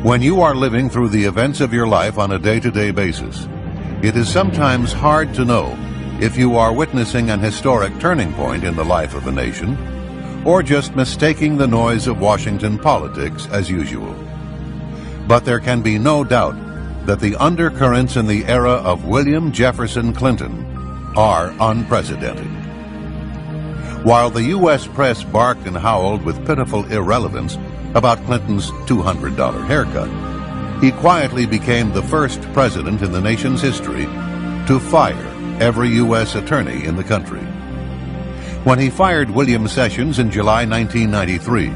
When you are living through the events of your life on a day-to-day basis, it is sometimes hard to know if you are witnessing an historic turning point in the life of a nation, or just mistaking the noise of Washington politics as usual. But there can be no doubt that the undercurrents in the era of William Jefferson Clinton are unprecedented. While the U.S. press barked and howled with pitiful irrelevance about Clinton's $200 haircut, he quietly became the first president in the nation's history to fire every U.S. attorney in the country. When he fired William Sessions in July 1993,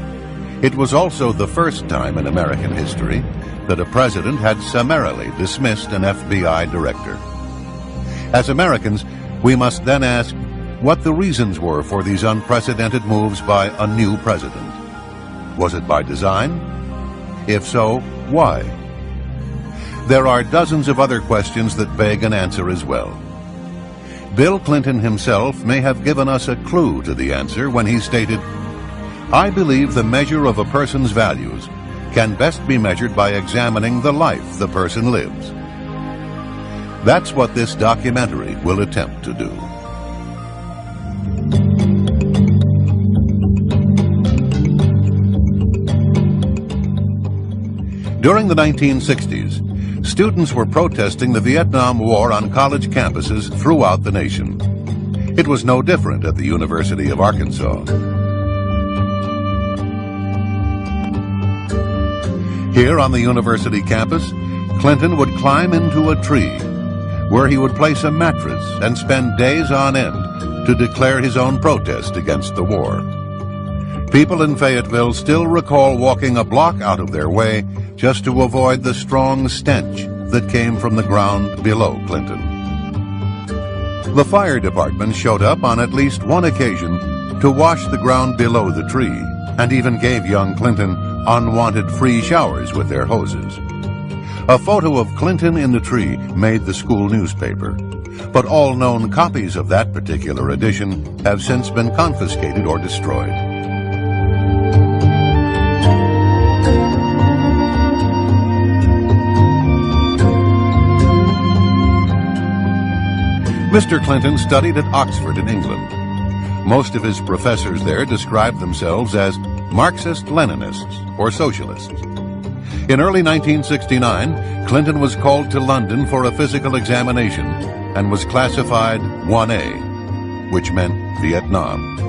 it was also the first time in American history that a president had summarily dismissed an FBI director. As Americans, we must then ask what the reasons were for these unprecedented moves by a new president. Was it by design? If so, why? There are dozens of other questions that beg an answer as well. Bill Clinton himself may have given us a clue to the answer when he stated, "I believe the measure of a person's values can best be measured by examining the life the person lives." That's what this documentary will attempt to do. During the 1960s, students were protesting the Vietnam War on college campuses throughout the nation. It was no different at the University of Arkansas. Here on the university campus, Clinton would climb into a tree where he would place a mattress and spend days on end to declare his own protest against the war. People in Fayetteville still recall walking a block out of their way just to avoid the strong stench that came from the ground below Clinton. The fire department showed up on at least one occasion to wash the ground below the tree, and even gave young Clinton unwanted free showers with their hoses. A photo of Clinton in the tree made the school newspaper, but all known copies of that particular edition have since been confiscated or destroyed. Mr. Clinton studied at Oxford in England. Most of his professors there described themselves as Marxist-Leninists or socialists. In early 1969, Clinton was called to London for a physical examination and was classified 1A, which meant Vietnam.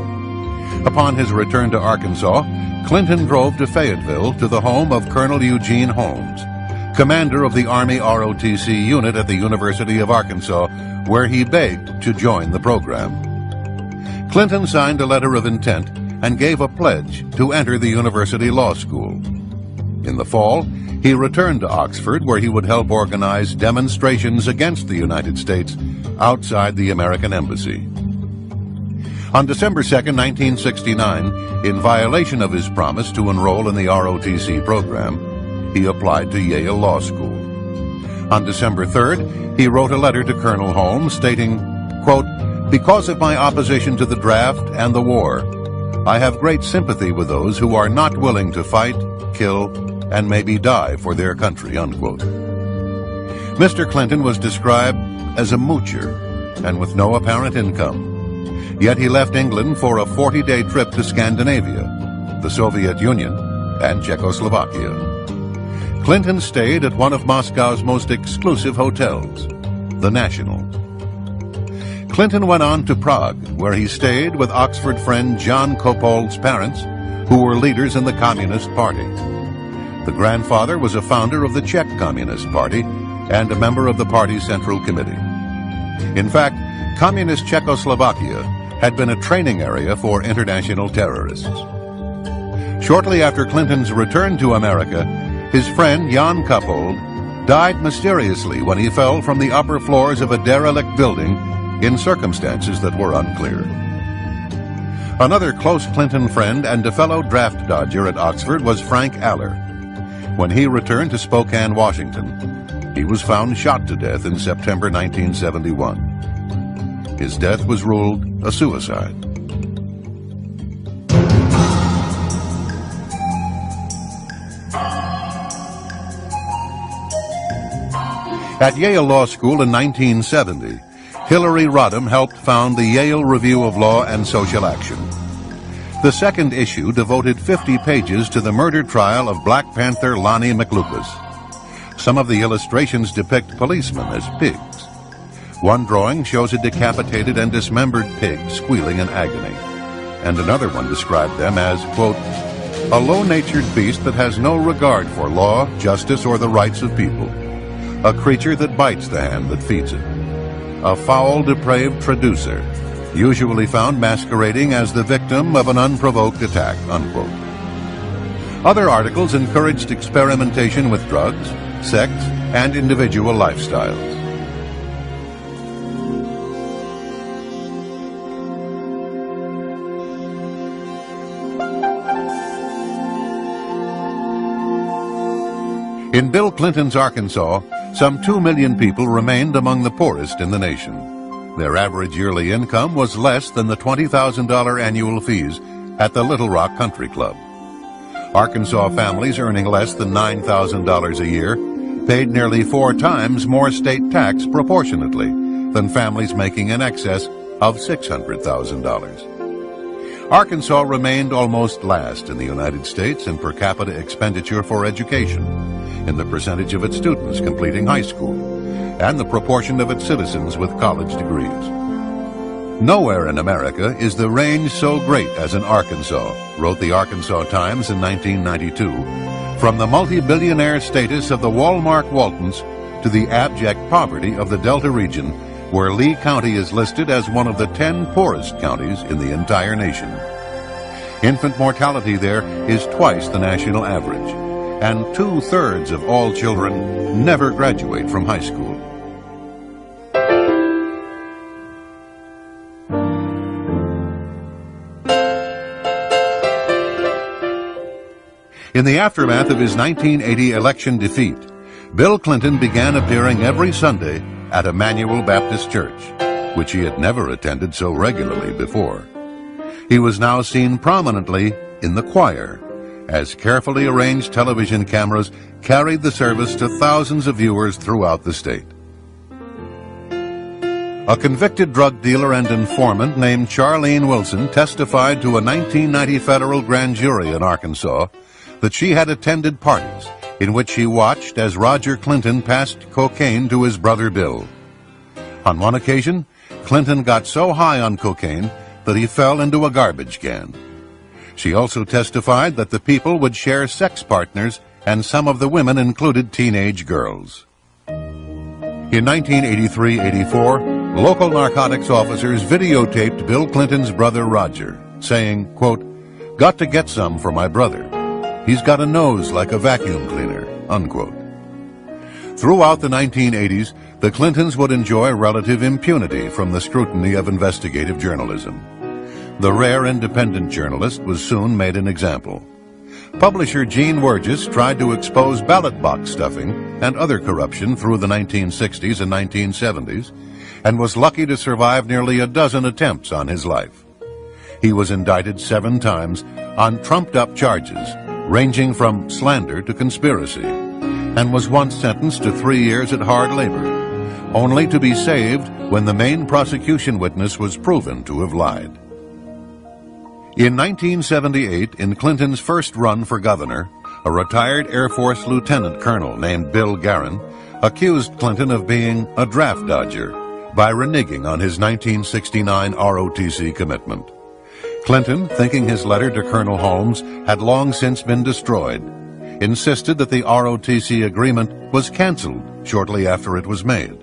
Upon his return to Arkansas, Clinton drove to Fayetteville to the home of Colonel Eugene Holmes, commander of the Army ROTC unit at the University of Arkansas, where he begged to join the program. Clinton signed a letter of intent and gave a pledge to enter the university law school. In the fall, he returned to Oxford, where he would help organize demonstrations against the United States outside the American embassy. On December 2, 1969, in violation of his promise to enroll in the ROTC program, he applied to Yale Law School. On December 3rd, he wrote a letter to Colonel Holmes stating, quote, "Because of my opposition to the draft and the war, I have great sympathy with those who are not willing to fight, kill, and maybe die for their country," unquote. Mr. Clinton was described as a moocher and with no apparent income. Yet he left England for a 40-day trip to Scandinavia, the Soviet Union, and Czechoslovakia. Clinton stayed at one of Moscow's most exclusive hotels, the National. Clinton went on to Prague, where he stayed with Oxford friend John Kopold's parents, who were leaders in the Communist Party. The grandfather was a founder of the Czech Communist Party and a member of the party's Central Committee. In fact, Communist Czechoslovakia had been a training area for international terrorists. Shortly after Clinton's return to America, his friend Jan Kopold died mysteriously when he fell from the upper floors of a derelict building in circumstances that were unclear. Another close Clinton friend and a fellow draft dodger at Oxford was Frank Aller. When he returned to Spokane, Washington, he was found shot to death in September 1971. His death was ruled a suicide. At Yale Law School in 1970, Hillary Rodham helped found the Yale Review of Law and Social Action. The second issue devoted 50 pages to the murder trial of Black Panther Lonnie McLucas. Some of the illustrations depict policemen as pigs. One drawing shows a decapitated and dismembered pig squealing in agony, and another one described them as, quote, a low-natured beast that has no regard for law, justice, or the rights of people, a creature that bites the hand that feeds it, a foul, depraved traducer, usually found masquerading as the victim of an unprovoked attack, unquote. Other articles encouraged experimentation with drugs, sex, and individual lifestyles. In Bill Clinton's Arkansas, some 2 million people remained among the poorest in the nation. Their average yearly income was less than the $20,000 annual fees at the Little Rock Country Club. Arkansas families earning less than $9,000 a year paid nearly 4 times more state tax proportionately than families making in excess of $600,000. Arkansas remained almost last in the United States in per capita expenditure for education, in the percentage of its students completing high school, and the proportion of its citizens with college degrees. Nowhere in America is the range so great as in Arkansas, wrote the Arkansas Times in 1992, from the multi-billionaire status of the Walmart Waltons to the abject poverty of the Delta region, where Lee County is listed as one of the 10 poorest counties in the entire nation. Infant mortality there is twice the national average, and 2/3 of all children never graduate from high school. In the aftermath of his 1980 election defeat, Bill Clinton began appearing every Sunday at Emmanuel Baptist Church, which he had never attended so regularly before. He was now seen prominently in the choir, as carefully arranged television cameras carried the service to thousands of viewers throughout the state. A convicted drug dealer and informant named Charlene Wilson testified to a 1990 federal grand jury in Arkansas that she had attended parties in which she watched as Roger Clinton passed cocaine to his brother Bill. On one occasion, Clinton got so high on cocaine that he fell into a garbage can. She also testified that the people would share sex partners, and some of the women included teenage girls. In 1983-84, local narcotics officers videotaped Bill Clinton's brother Roger, saying, quote, "Got to get some for my brother. He's got a nose like a vacuum cleaner," unquote. Throughout the 1980s, the Clintons would enjoy relative impunity from the scrutiny of investigative journalism. The rare independent journalist was soon made an example. Publisher Gene Wurgis tried to expose ballot box stuffing and other corruption through the 1960s and 1970s, and was lucky to survive nearly a dozen attempts on his life. He was indicted 7 times on trumped-up charges, ranging from slander to conspiracy, and was once sentenced to 3 years at hard labor, only to be saved when the main prosecution witness was proven to have lied. In 1978, in Clinton's first run for governor, a retired Air Force lieutenant colonel named Bill Guerin accused Clinton of being a draft dodger by reneging on his 1969 ROTC commitment. Clinton, thinking his letter to Colonel Holmes had long since been destroyed, insisted that the ROTC agreement was canceled shortly after it was made.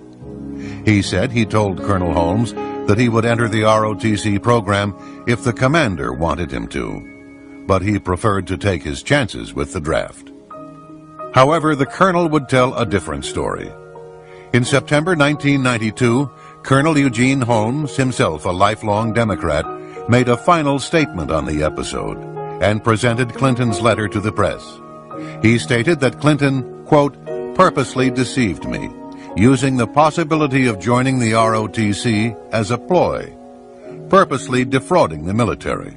He said he told Colonel Holmes that he would enter the ROTC program if the commander wanted him to, but he preferred to take his chances with the draft. However, the colonel would tell a different story. In September 1992, Colonel Eugene Holmes, himself a lifelong Democrat, made a final statement on the episode and presented Clinton's letter to the press. He stated that Clinton, quote, "purposely deceived me, using the possibility of joining the ROTC as a ploy, purposely defrauding the military.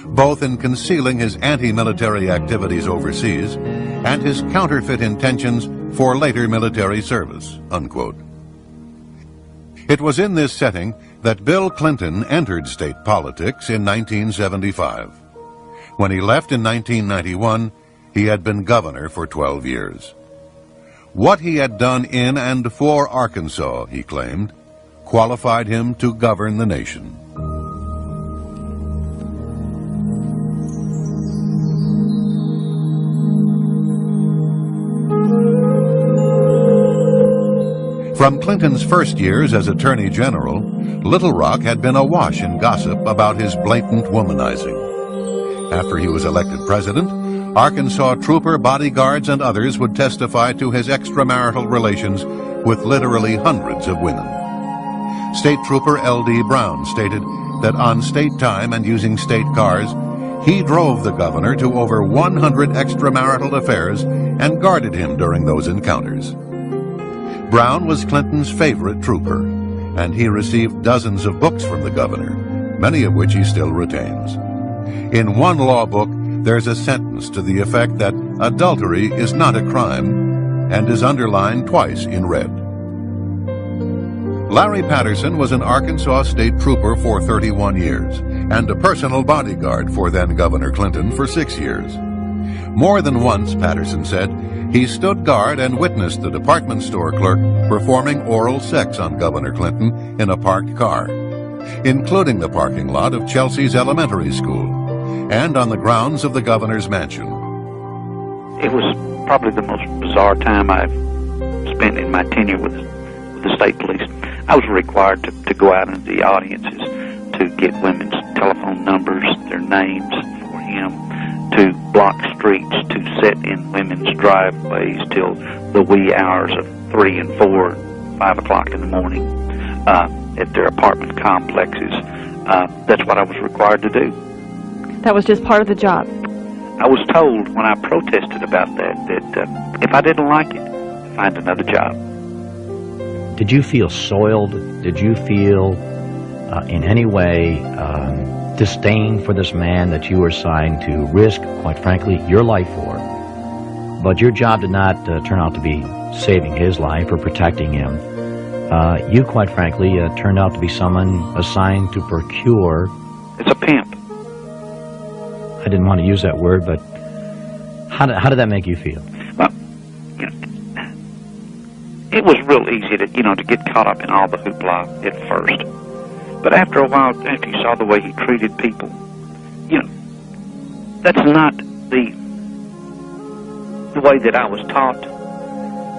both in concealing his anti-military activities overseas and his counterfeit intentions for later military service, unquote. It was in this setting that Bill Clinton entered state politics in 1975. When he left in 1991, he had been governor for 12 years. What he had done in and for Arkansas, he claimed, qualified him to govern the nation. From Clinton's first years as Attorney General, Little Rock had been awash in gossip about his blatant womanizing. After he was elected president, Arkansas trooper bodyguards and others would testify to his extramarital relations with literally hundreds of women. State Trooper L.D. Brown stated that on state time and using state cars, he drove the governor to over 100 extramarital affairs and guarded him during those encounters. Brown was Clinton's favorite trooper, and he received dozens of books from the governor, many of which he still retains. In one law book, there's a sentence to the effect that adultery is not a crime and is underlined twice in red. Larry Patterson was an Arkansas state trooper for 31 years and a personal bodyguard for then-Governor Clinton for 6 years. More than once, Patterson said, he stood guard and witnessed the department store clerk performing oral sex on Governor Clinton in a parked car, including the parking lot of Chelsea's elementary school and on the grounds of the governor's mansion. It was probably the most bizarre time I've spent in my tenure with the state police. I was required to go out into the audiences to get women's telephone numbers, their names for him, to block streets, to sit in women's driveways till the wee hours of 3 and 4, 5 o'clock in the morning at their apartment complexes. That's what I was required to do. That was just part of the job. I was told when I protested about that if I didn't like it, find another job. Did you feel soiled? Did you feel in any way disdain for this man that you were assigned to risk, quite frankly, your life for? But your job did not turn out to be saving his life or protecting him. You, quite frankly, turned out to be someone assigned to procure... It's a pimp. I didn't want to use that word, but how did that make you feel? Well, you know, it was real easy to get caught up in all the hoopla at first. But after a while, after you saw the way he treated people, that's not the way that I was taught.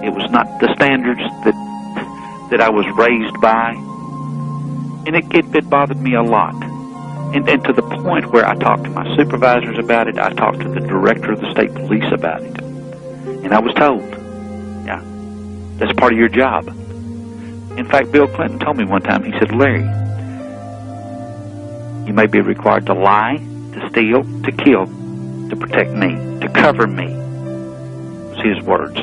It was not the standards that I was raised by. And it bothered me a lot. And to the point where I talked to my supervisors about it, I talked to the director of the state police about it. And I was told, yeah, that's part of your job. In fact, Bill Clinton told me one time, he said, Larry, you may be required to lie, to steal, to kill, to protect me, to cover me. Was his words.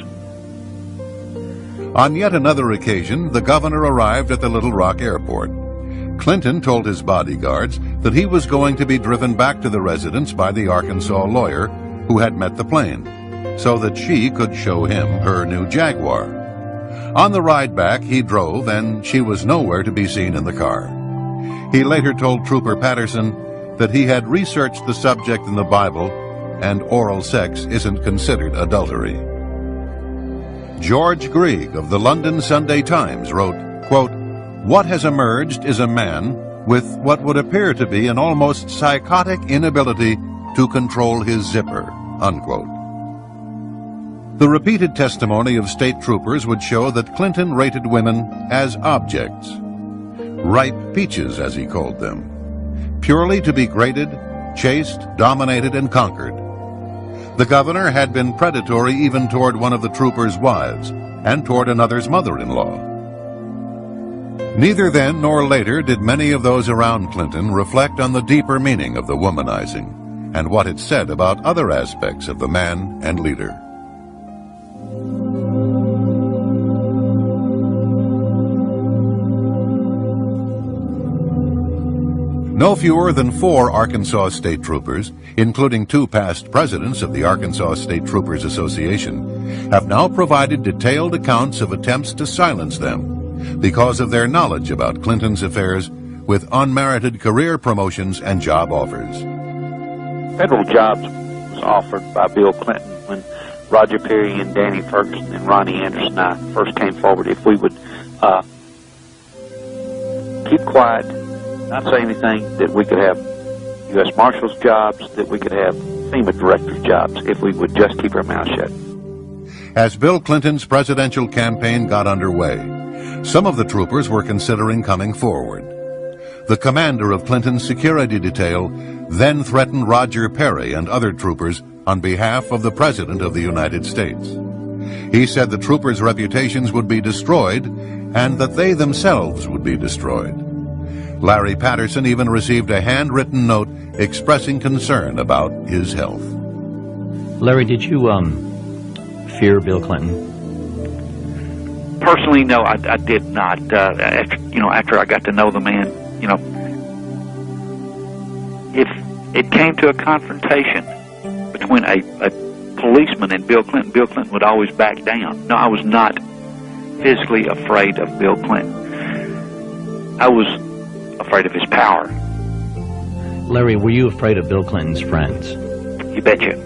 On yet another occasion, the governor arrived at the Little Rock airport. Clinton told his bodyguards that he was going to be driven back to the residence by the Arkansas lawyer who had met the plane, so that she could show him her new Jaguar. On the ride back, he drove, and she was nowhere to be seen in the car. He later told Trooper Patterson that he had researched the subject in the Bible, and oral sex isn't considered adultery. George Grieg of the London Sunday Times wrote, quote, "What has emerged is a man with what would appear to be an almost psychotic inability to control his zipper," unquote. The repeated testimony of state troopers would show that Clinton rated women as objects, ripe peaches as he called them, purely to be graded, chased, dominated, and conquered. The governor had been predatory even toward one of the troopers' wives and toward another's mother-in-law. Neither then nor later did many of those around Clinton reflect on the deeper meaning of the womanizing and what it said about other aspects of the man and leader. No fewer than 4 Arkansas state troopers, including 2 past presidents of the Arkansas State Troopers Association, have now provided detailed accounts of attempts to silence them because of their knowledge about Clinton's affairs with unmerited career promotions and job offers. Federal jobs was offered by Bill Clinton when Roger Perry and Danny Ferguson and Ronnie Anderson and I first came forward if we would keep quiet, not say anything, that we could have U.S. Marshals jobs, that we could have FEMA directors jobs if we would just keep our mouths shut. As Bill Clinton's presidential campaign got underway, some of the troopers were considering coming forward. The commander of Clinton's security detail then threatened Roger Perry and other troopers on behalf of the President of the United States. He said the troopers' reputations would be destroyed and that they themselves would be destroyed. Larry Patterson even received a handwritten note expressing concern about his health. Larry, did you fear Bill Clinton? Personally, no, I did not. After I got to know the man, if it came to a confrontation between a policeman and Bill Clinton would always back down. No, I was not physically afraid of Bill Clinton. I was afraid of his power. Larry, were you afraid of Bill Clinton's friends? You betcha.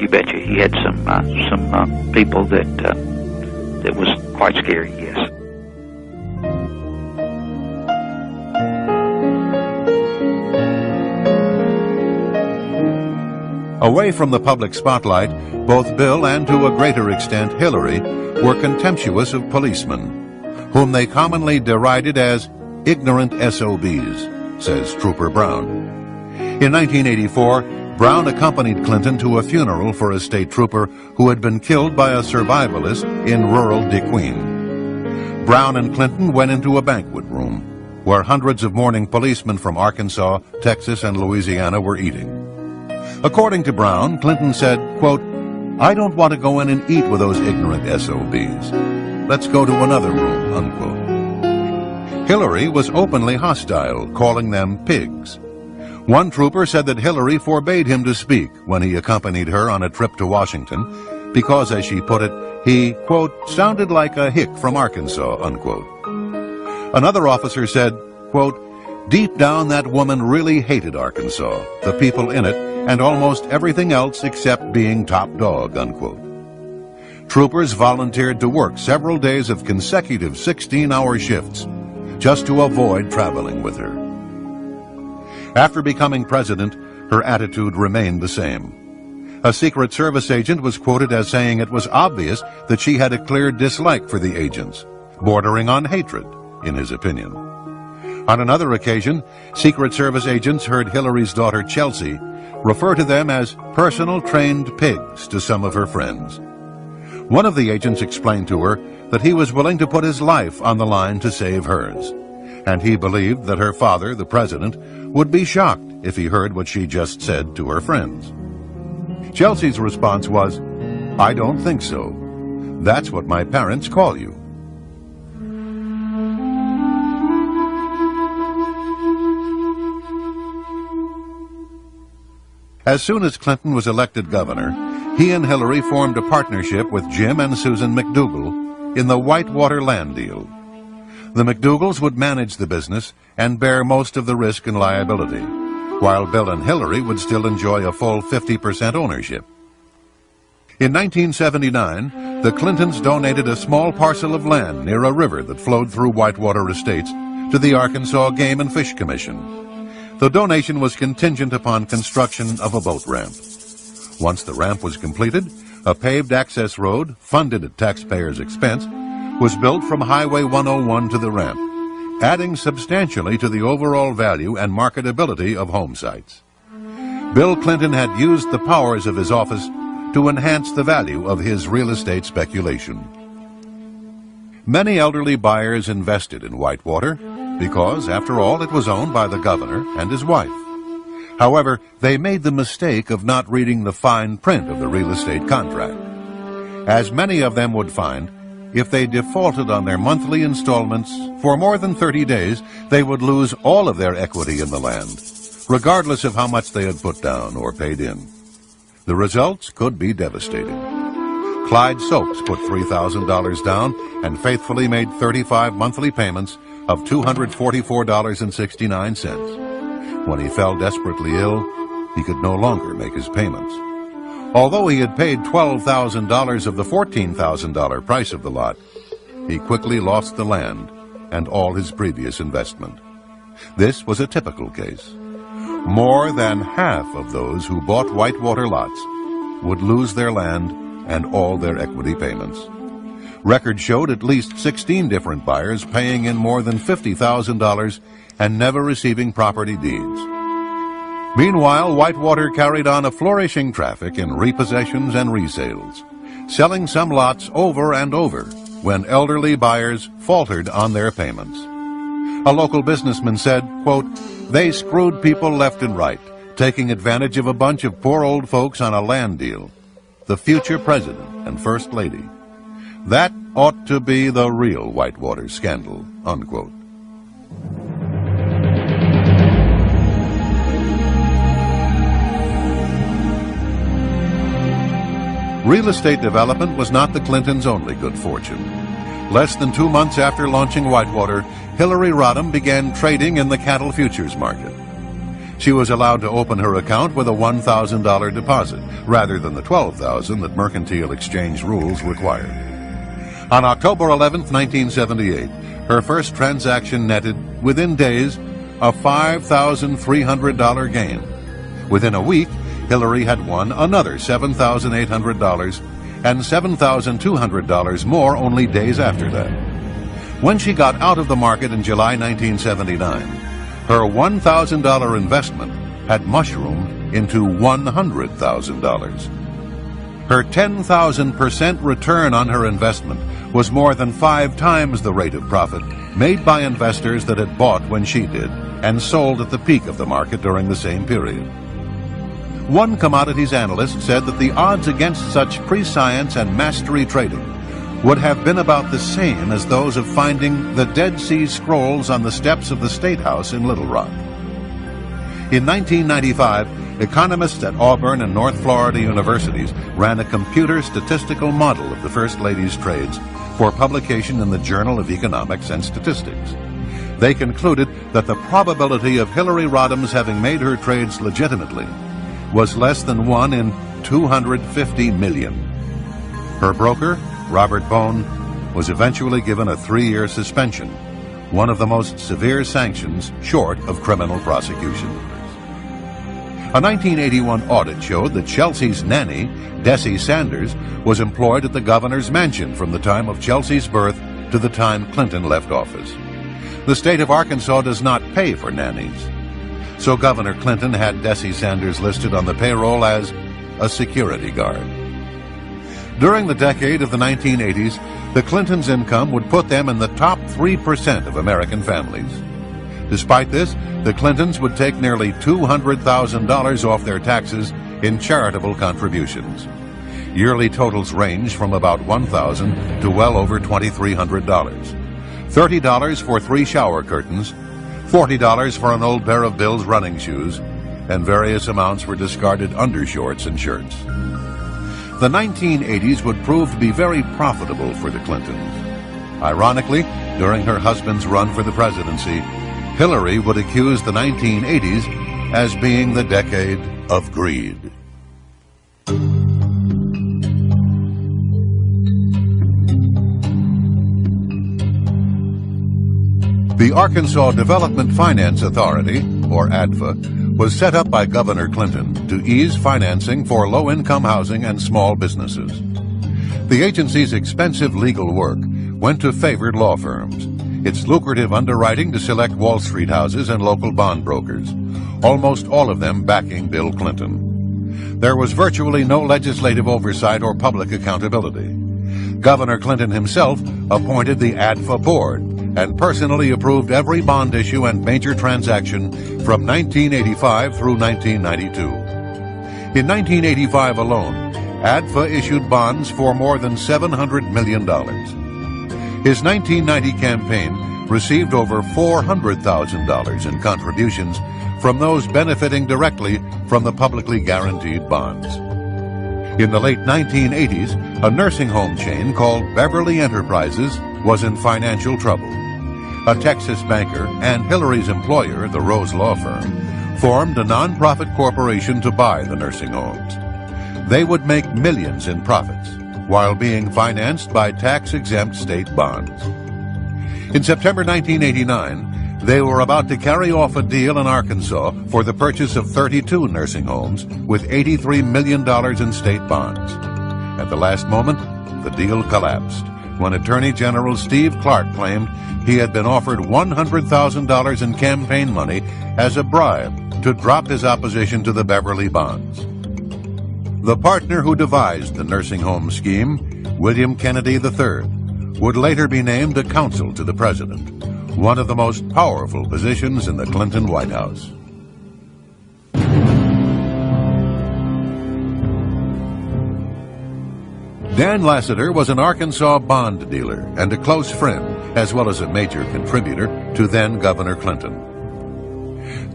You betcha. He had some people that was quite scary, yes. Away from the public spotlight, both Bill and to a greater extent Hillary were contemptuous of policemen, whom they commonly derided as ignorant SOBs, says Trooper Brown. In 1984, Brown accompanied Clinton to a funeral for a state trooper who had been killed by a survivalist in rural DeQueen. Brown and Clinton went into a banquet room where hundreds of mourning policemen from Arkansas, Texas, and Louisiana were eating. According to Brown, Clinton said, quote, "I don't want to go in and eat with those ignorant SOBs. Let's go to another room," unquote. Hillary was openly hostile, calling them pigs. One trooper said that Hillary forbade him to speak when he accompanied her on a trip to Washington because, as she put it, he, quote, "sounded like a hick from Arkansas," unquote. Another officer said, quote, "Deep down that woman really hated Arkansas, the people in it, and almost everything else except being top dog," unquote. Troopers volunteered to work several days of consecutive 16-hour shifts just to avoid traveling with her. After becoming president, her attitude remained the same. A Secret Service agent was quoted as saying it was obvious that she had a clear dislike for the agents, bordering on hatred, in his opinion. On another occasion, Secret Service agents heard Hillary's daughter Chelsea refer to them as personal trained pigs to some of her friends. One of the agents explained to her that he was willing to put his life on the line to save hers, and he believed that her father, the president, would be shocked if he heard what she just said to her friends. Chelsea's response was, "I don't think so. That's what my parents call you." As soon as Clinton was elected governor, he and Hillary formed a partnership with Jim and Susan McDougal in the Whitewater land deal. The McDougals would manage the business and bear most of the risk and liability, while Bill and Hillary would still enjoy a full 50% ownership. In 1979, the Clintons donated a small parcel of land near a river that flowed through Whitewater Estates to the Arkansas Game and Fish Commission. The donation was contingent upon construction of a boat ramp. Once the ramp was completed, a paved access road, funded at taxpayers' expense, was built from Highway 101 to the ramp, adding substantially to the overall value and marketability of home sites. Bill Clinton had used the powers of his office to enhance the value of his real estate speculation. Many elderly buyers invested in Whitewater because, after all, it was owned by the governor and his wife. However, they made the mistake of not reading the fine print of the real estate contract. As many of them would find, if they defaulted on their monthly installments for more than 30 days, they would lose all of their equity in the land, regardless of how much they had put down or paid in. The results could be devastating. Clyde Soaps put $3,000 down and faithfully made 35 monthly payments of $244.69. When he fell desperately ill, he could no longer make his payments. Although he had paid $12,000 of the $14,000 price of the lot, he quickly lost the land and all his previous investment. This was a typical case. More than half of those who bought whitewater lots would lose their land and all their equity payments. Records showed at least 16 different buyers paying in more than $50,000 and never receiving property deeds. Meanwhile, Whitewater carried on a flourishing traffic in repossessions and resales, selling some lots over and over when elderly buyers faltered on their payments. A local businessman said, quote, "They screwed people left and right, taking advantage of a bunch of poor old folks on a land deal. The future president and first lady. That ought to be the real Whitewater scandal," unquote. Real estate development was not the Clintons' only good fortune. Less than 2 months after launching Whitewater, Hillary Rodham began trading in the cattle futures market. She was allowed to open her account with a $1,000 deposit, rather than the $12,000 that mercantile exchange rules required. On October 11, 1978, her first transaction netted, within days, a $5,300 gain. Within a week, Hillary had won another $7,800 and $7,200 more only days after that. When she got out of the market in July 1979, her $1,000 investment had mushroomed into $100,000. Her 10,000% return on her investment was more than 5 times the rate of profit made by investors that had bought when she did and sold at the peak of the market during the same period. One commodities analyst said that the odds against such prescience and mastery trading would have been about the same as those of finding the Dead Sea Scrolls on the steps of the State House in Little Rock. In 1995, economists at Auburn and North Florida universities ran a computer statistical model of the First Lady's trades for publication in the Journal of Economics and Statistics. They concluded that the probability of Hillary Rodham's having made her trades legitimately was less than 1 in 250 million. Her broker, Robert Bone, was eventually given a 3-year suspension, one of the most severe sanctions short of criminal prosecution. A 1981 audit showed that Chelsea's nanny, Desi Sanders, was employed at the governor's mansion from the time of Chelsea's birth to the time Clinton left office. The state of Arkansas does not pay for nannies, so Governor Clinton had Desi Sanders listed on the payroll as a security guard. During the decade of the 1980s, the Clintons' income would put them in the top 3% of American families. Despite this, the Clintons would take nearly $200,000 off their taxes in charitable contributions. Yearly totals range from about $1,000 to well over $2,300. $30 for 3 shower curtains, $40 for an old pair of Bill's running shoes, and various amounts for discarded undershorts and shirts. The 1980s would prove to be very profitable for the Clintons. Ironically, during her husband's run for the presidency, Hillary would accuse the 1980s as being the decade of greed. The Arkansas Development Finance Authority, or ADFA, was set up by Governor Clinton to ease financing for low-income housing and small businesses. The agency's expensive legal work went to favored law firms, its lucrative underwriting to select Wall Street houses and local bond brokers, almost all of them backing Bill Clinton. There was virtually no legislative oversight or public accountability. Governor Clinton himself appointed the ADFA board and personally approved every bond issue and major transaction from 1985 through 1992. In 1985 alone, ADFA issued bonds for more than $700 million. His 1990 campaign received over $400,000 in contributions from those benefiting directly from the publicly guaranteed bonds. In the late 1980s, a nursing home chain called Beverly Enterprises was in financial trouble. A Texas banker and Hillary's employer, the Rose Law Firm, formed a nonprofit corporation to buy the nursing homes. They would make millions in profits while being financed by tax-exempt state bonds. In September 1989, they were about to carry off a deal in Arkansas for the purchase of 32 nursing homes with $83 million in state bonds. At the last moment, the deal collapsed when Attorney General Steve Clark claimed he had been offered $100,000 in campaign money as a bribe to drop his opposition to the Beverly bonds. The partner who devised the nursing home scheme, William Kennedy III, would later be named a counsel to the president, one of the most powerful positions in the Clinton White House. Dan Lassiter was an Arkansas bond dealer and a close friend, as well as a major contributor to then Governor Clinton.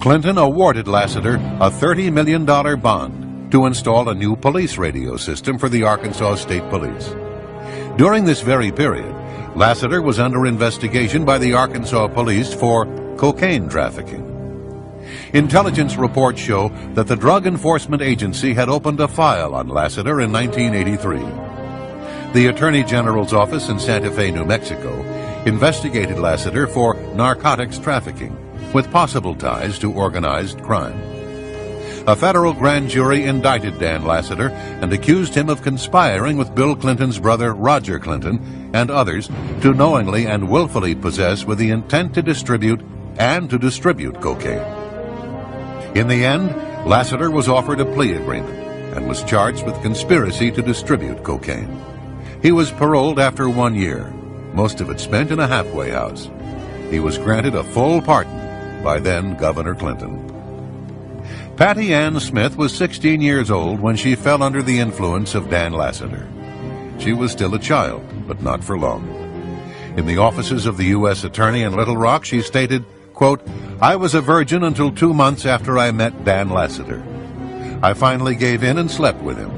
Clinton awarded Lassiter a $30 million bond to install a new police radio system for the Arkansas State Police. During this very period, Lassiter was under investigation by the Arkansas police for cocaine trafficking. Intelligence reports show that the Drug Enforcement Agency had opened a file on Lassiter in 1983. The Attorney General's office in Santa Fe, New Mexico, investigated Lassiter for narcotics trafficking, with possible ties to organized crime. A federal grand jury indicted Dan Lassiter and accused him of conspiring with Bill Clinton's brother Roger Clinton and others to knowingly and willfully possess with the intent to distribute cocaine. In the end, Lassiter was offered a plea agreement and was charged with conspiracy to distribute cocaine. He was paroled after 1 year, most of it spent in a halfway house. He was granted a full pardon by then Governor Clinton. Patty Ann Smith was 16 years old when she fell under the influence of Dan Lassiter. She was still a child, but not for long. In the offices of the U.S. Attorney in Little Rock, she stated, quote, "I was a virgin until 2 months after I met Dan Lassiter. I finally gave in and slept with him.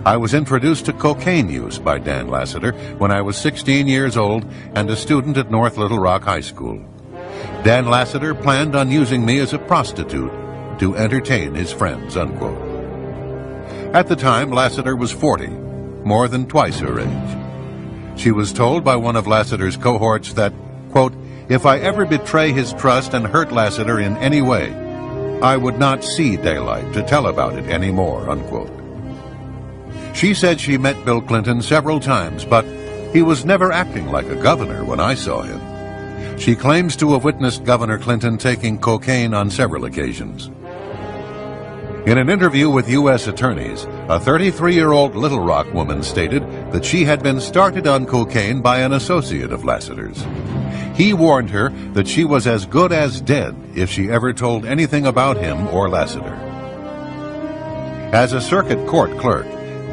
I was introduced to cocaine use by Dan Lassiter when I was 16 years old and a student at North Little Rock High School. Dan Lassiter planned on using me as a prostitute to entertain his friends," unquote. At the time, Lassiter was 40, more than twice her age. She was told by one of Lassiter's cohorts that, quote, "If I ever betray his trust and hurt Lassiter in any way, I would not see daylight to tell about it anymore," unquote. She said she met Bill Clinton several times, but he was never acting like a governor when I saw him. She claims to have witnessed Governor Clinton taking cocaine on several occasions. In an interview with U.S. attorneys, a 33-year-old Little Rock woman stated that she had been started on cocaine by an associate of Lassiter's. He warned her that she was as good as dead if she ever told anything about him or Lassiter. As a circuit court clerk,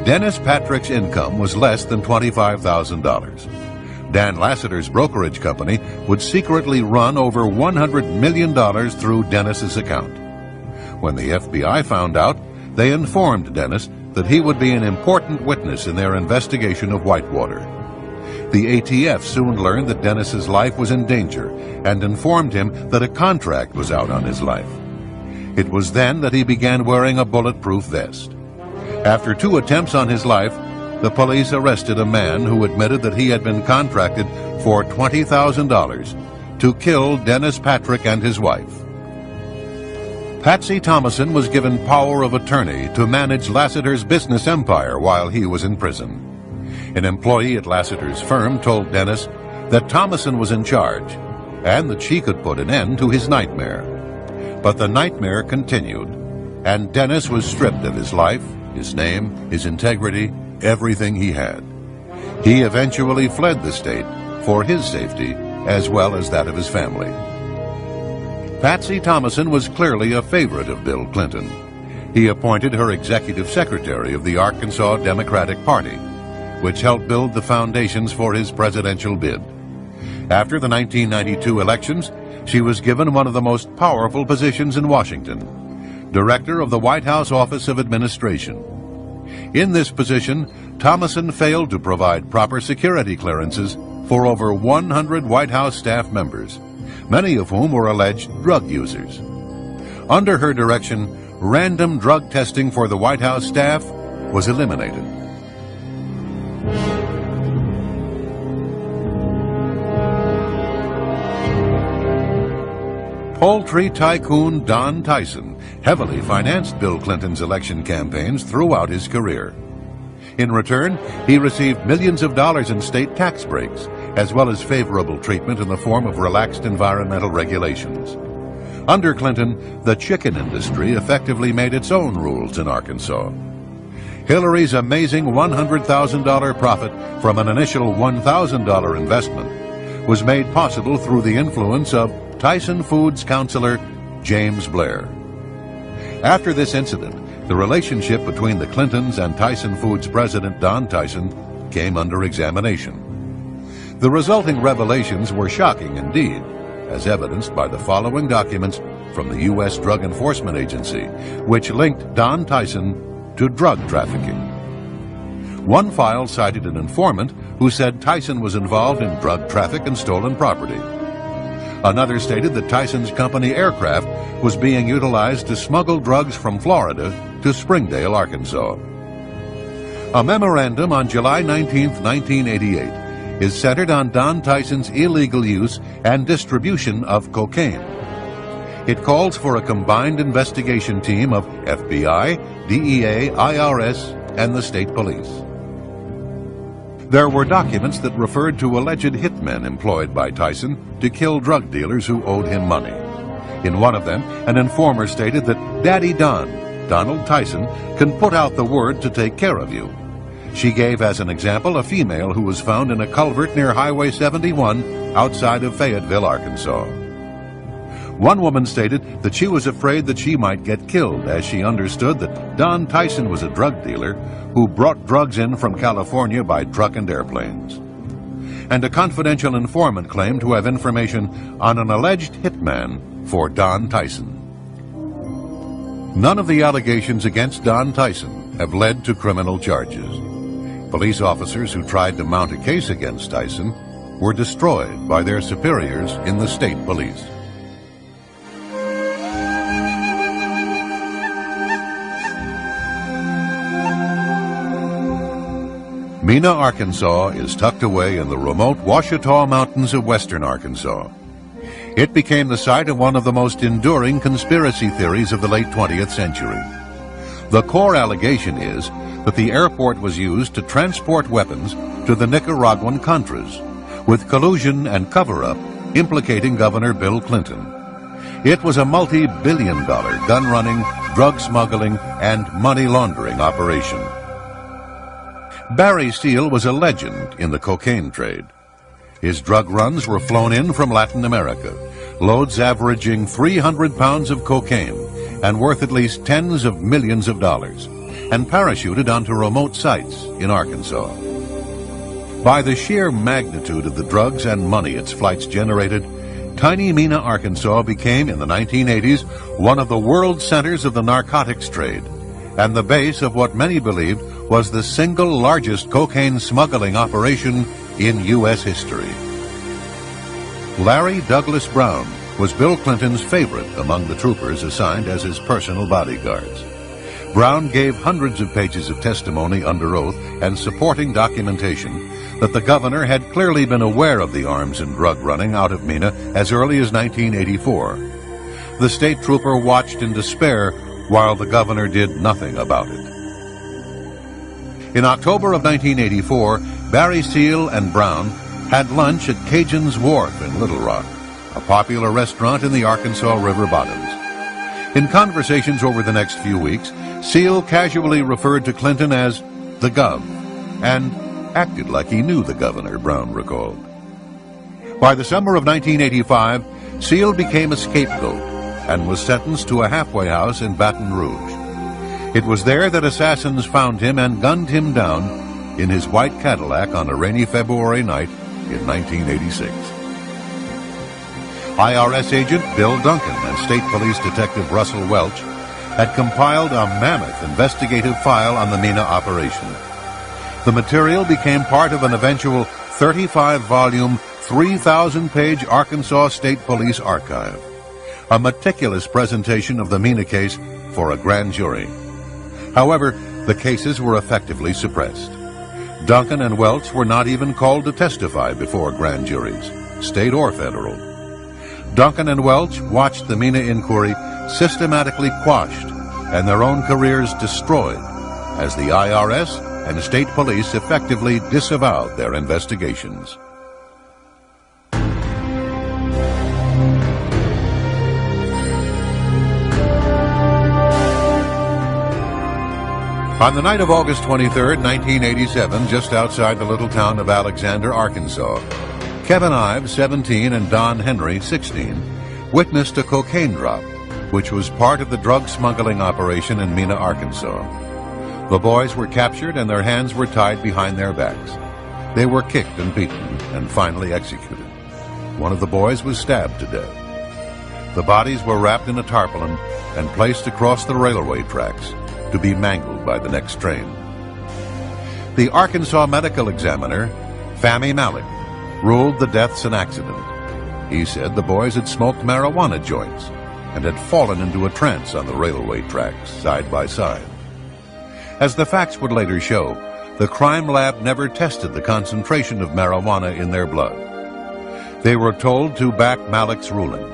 Dennis Patrick's income was less than $25,000. Dan Lassiter's brokerage company would secretly run over $100 million through Dennis's account. When the FBI found out, they informed Dennis that he would be an important witness in their investigation of Whitewater. The ATF soon learned that Dennis's life was in danger and informed him that a contract was out on his life. It was then that he began wearing a bulletproof vest. After 2 attempts on his life, the police arrested a man who admitted that he had been contracted for $20,000 to kill Dennis Patrick and his wife. Patsy Thomason was given power of attorney to manage Lassiter's business empire while he was in prison. An employee at Lassiter's firm told Dennis that Thomason was in charge and that she could put an end to his nightmare. But the nightmare continued, and Dennis was stripped of his life, his name, his integrity, everything he had. He eventually fled the state for his safety as well as that of his family. Patsy Thomason was clearly a favorite of Bill Clinton. He appointed her executive secretary of the Arkansas Democratic Party, which helped build the foundations for his presidential bid. After the 1992 elections, she was given one of the most powerful positions in Washington, Director of the White House Office of Administration. In this position, Thomason failed to provide proper security clearances for over 100 White House staff members, many of whom were alleged drug users. Under her direction, random drug testing for the White House staff was eliminated. Poultry tycoon Don Tyson heavily financed Bill Clinton's election campaigns throughout his career. In return, he received millions of dollars in state tax breaks, as well as favorable treatment in the form of relaxed environmental regulations. Under Clinton, the chicken industry effectively made its own rules in Arkansas. Hillary's amazing $100,000 profit from an initial $1,000 investment was made possible through the influence of Tyson Foods counselor James Blair. After this incident, the relationship between the Clintons and Tyson Foods president Don Tyson came under examination. The resulting revelations were shocking indeed, as evidenced by the following documents from the U.S. Drug Enforcement Agency, which linked Don Tyson to drug trafficking. One file cited an informant who said Tyson was involved in drug traffic and stolen property. Another stated that Tyson's company aircraft was being utilized to smuggle drugs from Florida to Springdale, Arkansas. A memorandum on July 19, 1988, is centered on Don Tyson's illegal use and distribution of cocaine. It calls for a combined investigation team of FBI, DEA, IRS, and the state police. There were documents that referred to alleged hitmen employed by Tyson to kill drug dealers who owed him money. In one of them, an informer stated that Daddy Don, Donald Tyson, can put out the word to take care of you. She gave as an example a female who was found in a culvert near Highway 71 outside of Fayetteville, Arkansas. One woman stated that she was afraid that she might get killed as she understood that Don Tyson was a drug dealer who brought drugs in from California by truck and airplanes. And a confidential informant claimed to have information on an alleged hitman for Don Tyson. None of the allegations against Don Tyson have led to criminal charges. Police officers who tried to mount a case against Tyson were destroyed by their superiors in the state police. Mena, Arkansas is tucked away in the remote Ouachita Mountains of western Arkansas. It became the site of one of the most enduring conspiracy theories of the late 20th century. The core allegation is that the airport was used to transport weapons to the Nicaraguan Contras, with collusion and cover-up implicating Governor Bill Clinton. It was a multi-billion-dollar gun-running, drug smuggling, and money laundering operation. Barry Steele was a legend in the cocaine trade. His drug runs were flown in from Latin America, loads averaging 300 pounds of cocaine and worth at least tens of millions of dollars, and parachuted onto remote sites in Arkansas. By the sheer magnitude of the drugs and money its flights generated, tiny Mena, Arkansas became, in the 1980s, one of the world centers of the narcotics trade, and the base of what many believed was the single largest cocaine smuggling operation in U.S. history. Larry Douglas Brown was Bill Clinton's favorite among the troopers assigned as his personal bodyguards. Brown gave hundreds of pages of testimony under oath and supporting documentation that the governor had clearly been aware of the arms and drug running out of Mena as early as 1984. The state trooper watched in despair while the governor did nothing about it. In October of 1984, Barry Steele and Brown had lunch at Cajun's Wharf in Little Rock, a popular restaurant in the Arkansas River bottoms. In conversations over the next few weeks, Steele casually referred to Clinton as the Gov, and acted like he knew the governor, Brown recalled. By the summer of 1985, Steele became a scapegoat and was sentenced to a halfway house in Baton Rouge. It was there that assassins found him and gunned him down in his white Cadillac on a rainy February night in 1986. IRS agent Bill Duncan and State Police Detective Russell Welch had compiled a mammoth investigative file on the Mena operation. The material became part of an eventual 35-volume, 3,000-page Arkansas State Police archive, a meticulous presentation of the Mena case for a grand jury. However, the cases were effectively suppressed. Duncan and Welch were not even called to testify before grand juries, state or federal. Duncan and Welch watched the Mena inquiry systematically quashed and their own careers destroyed as the IRS and state police effectively disavowed their investigations. On the night of August 23, 1987, just outside the little town of Alexander, Arkansas, Kevin Ives, 17, and Don Henry, 16, witnessed a cocaine drop, which was part of the drug smuggling operation in Mena, Arkansas. The boys were captured and their hands were tied behind their backs. They were kicked and beaten and finally executed. One of the boys was stabbed to death. The bodies were wrapped in a tarpaulin and placed across the railway tracks to be mangled by the next train. The Arkansas medical examiner, Fahmy Malik, ruled the deaths an accident. He said the boys had smoked marijuana joints and had fallen into a trance on the railway tracks side by side. As the facts would later show, the crime lab never tested the concentration of marijuana in their blood. They were told to back Malik's ruling.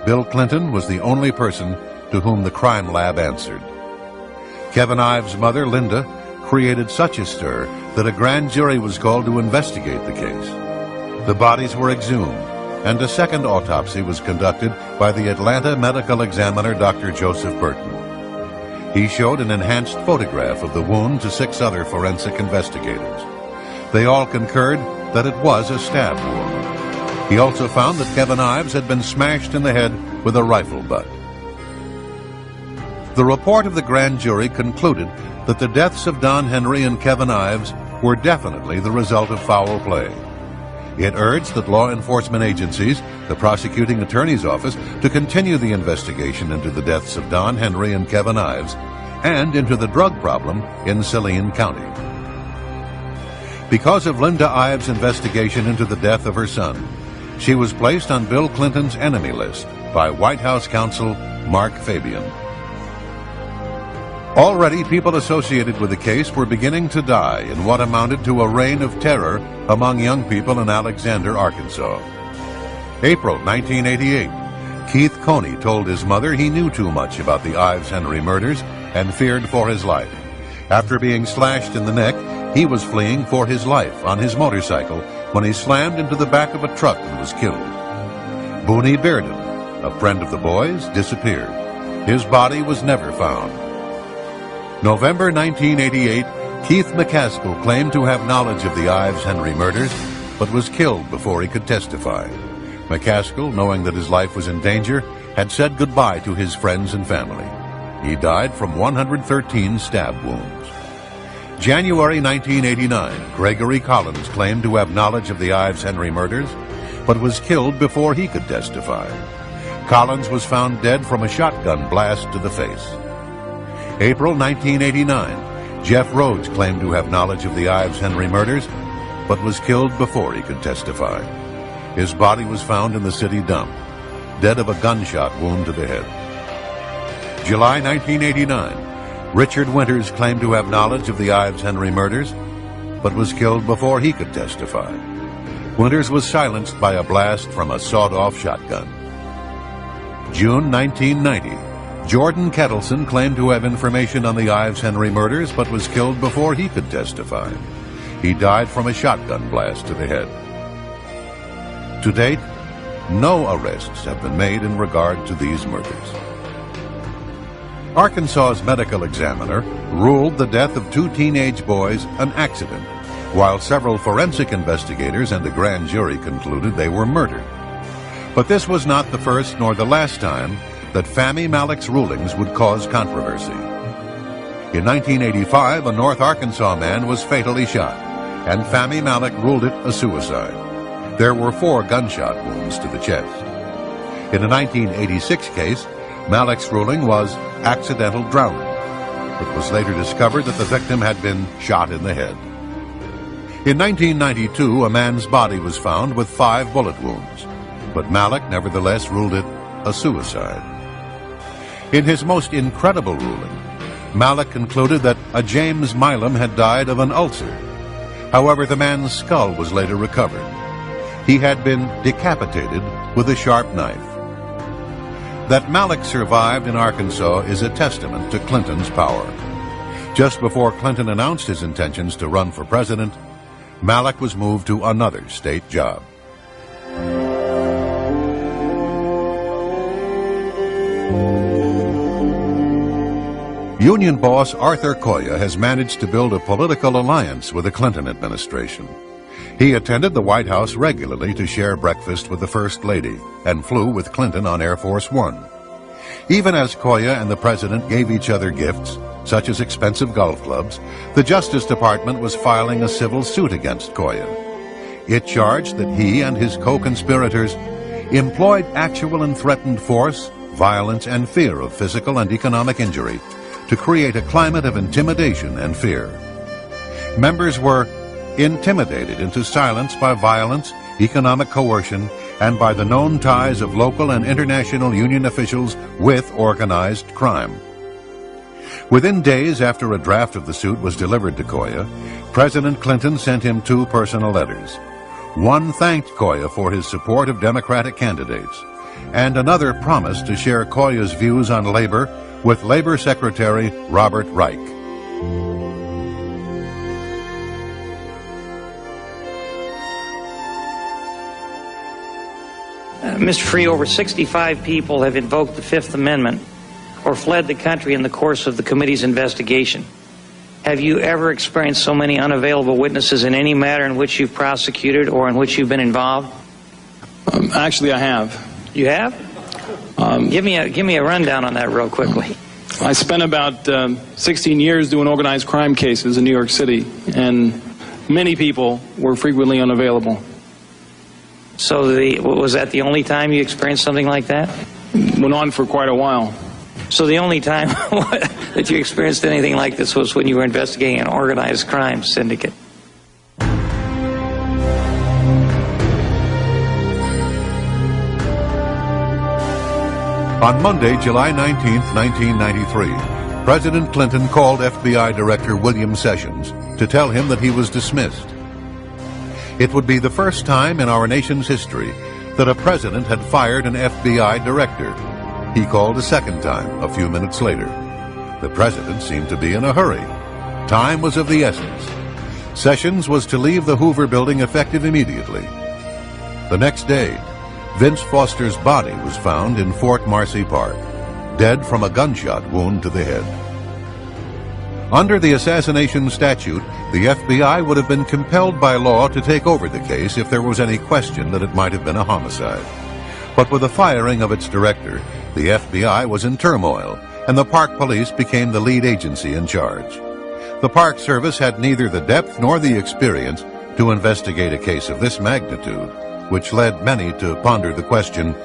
Bill Clinton was the only person to whom the crime lab answered. Kevin Ives' mother, Linda, created such a stir that a grand jury was called to investigate the case. The bodies were exhumed, and a second autopsy was conducted by the Atlanta medical examiner, Dr. Joseph Burton. He showed an enhanced photograph of the wound to 6 other forensic investigators. They all concurred that it was a stab wound. He also found that Kevin Ives had been smashed in the head with a rifle butt. The report of the grand jury concluded that the deaths of Don Henry and Kevin Ives were definitely the result of foul play. It urged that law enforcement agencies, the prosecuting attorney's office, to continue the investigation into the deaths of Don Henry and Kevin Ives and into the drug problem in Saline County. Because of Linda Ives' investigation into the death of her son, she was placed on Bill Clinton's enemy list by White House counsel Mark Fabian. Already, people associated with the case were beginning to die in what amounted to a reign of terror among young people in Alexander, Arkansas. April 1988, Keith Coney told his mother he knew too much about the Ives-Henry murders and feared for his life. After being slashed in the neck, he was fleeing for his life on his motorcycle when he slammed into the back of a truck and was killed. Booney Bearden, a friend of the boys, disappeared. His body was never found. November 1988, Keith McCaskill claimed to have knowledge of the Ives-Henry murders, but was killed before he could testify. McCaskill, knowing that his life was in danger, had said goodbye to his friends and family. He died from 113 stab wounds. January 1989, Gregory Collins claimed to have knowledge of the Ives-Henry murders, but was killed before he could testify. Collins was found dead from a shotgun blast to the face. April 1989, Jeff Rhodes claimed to have knowledge of the Ives-Henry murders, but was killed before he could testify. His body was found in the city dump, dead of a gunshot wound to the head. July 1989, Richard Winters claimed to have knowledge of the Ives-Henry murders, but was killed before he could testify. Winters was silenced by a blast from a sawed-off shotgun. June 1990, Jordan Kettleson claimed to have information on the Ives-Henry murders, but was killed before he could testify. He died from a shotgun blast to the head. To date, no arrests have been made in regard to these murders. Arkansas's medical examiner ruled the death of 2 teenage boys an accident, while several forensic investigators and a grand jury concluded they were murdered. But this was not the first nor the last time that Fahmy Malik's rulings would cause controversy. In 1985, a North Arkansas man was fatally shot, and Fahmy Malik ruled it a suicide. There were 4 gunshot wounds to the chest. In a 1986 case, Malek's ruling was accidental drowning. It was later discovered that the victim had been shot in the head. In 1992, a man's body was found with 5 bullet wounds, but Malek nevertheless ruled it a suicide. In his most incredible ruling, Malek concluded that a James Milam had died of an ulcer. However, the man's skull was later recovered. He had been decapitated with a sharp knife. That Malek survived in Arkansas is a testament to Clinton's power. Just before Clinton announced his intentions to run for president, Malek was moved to another state job. Union boss Arthur Coya has managed to build a political alliance with the Clinton administration. He attended the White House regularly to share breakfast with the First Lady and flew with Clinton on Air Force One. Even as Coya and the president gave each other gifts, such as expensive golf clubs, the Justice Department was filing a civil suit against Coya. It charged that he and his co-conspirators employed actual and threatened force, violence, and fear of physical and economic injury to create a climate of intimidation and fear. Members were intimidated into silence by violence, economic coercion, and by the known ties of local and international union officials with organized crime. Within days after a draft of the suit was delivered to Coya, President Clinton sent him 2 personal letters. One thanked Coya for his support of Democratic candidates, and another promised to share Coya's views on labor with Labor Secretary Robert Reich. Mr. Free, over 65 people have invoked the Fifth Amendment or fled the country in the course of the committee's investigation. Have you ever experienced so many unavailable witnesses in any matter in which you've prosecuted or in which you've been involved? Actually, I have. You have? Give me a rundown on that real quickly. I spent about 16 years doing organized crime cases in New York City, and many people were frequently unavailable. So was that the only time you experienced something like that? Went on for quite a while. So the only time that you experienced anything like this was when you were investigating an organized crime syndicate? On Monday, July 19, 1993, President Clinton called FBI Director William Sessions to tell him that he was dismissed. It would be the first time in our nation's history that a president had fired an FBI director. He called a second time a few minutes later. The president seemed to be in a hurry. Time was of the essence. Sessions was to leave the Hoover building effective immediately. The next day, Vince Foster's body was found in Fort Marcy Park, dead from a gunshot wound to the head. Under the assassination statute, the FBI would have been compelled by law to take over the case if there was any question that it might have been a homicide. But with the firing of its director, the FBI was in turmoil, and the Park Police became the lead agency in charge. The Park Service had neither the depth nor the experience to investigate a case of this magnitude, which led many to ponder the question,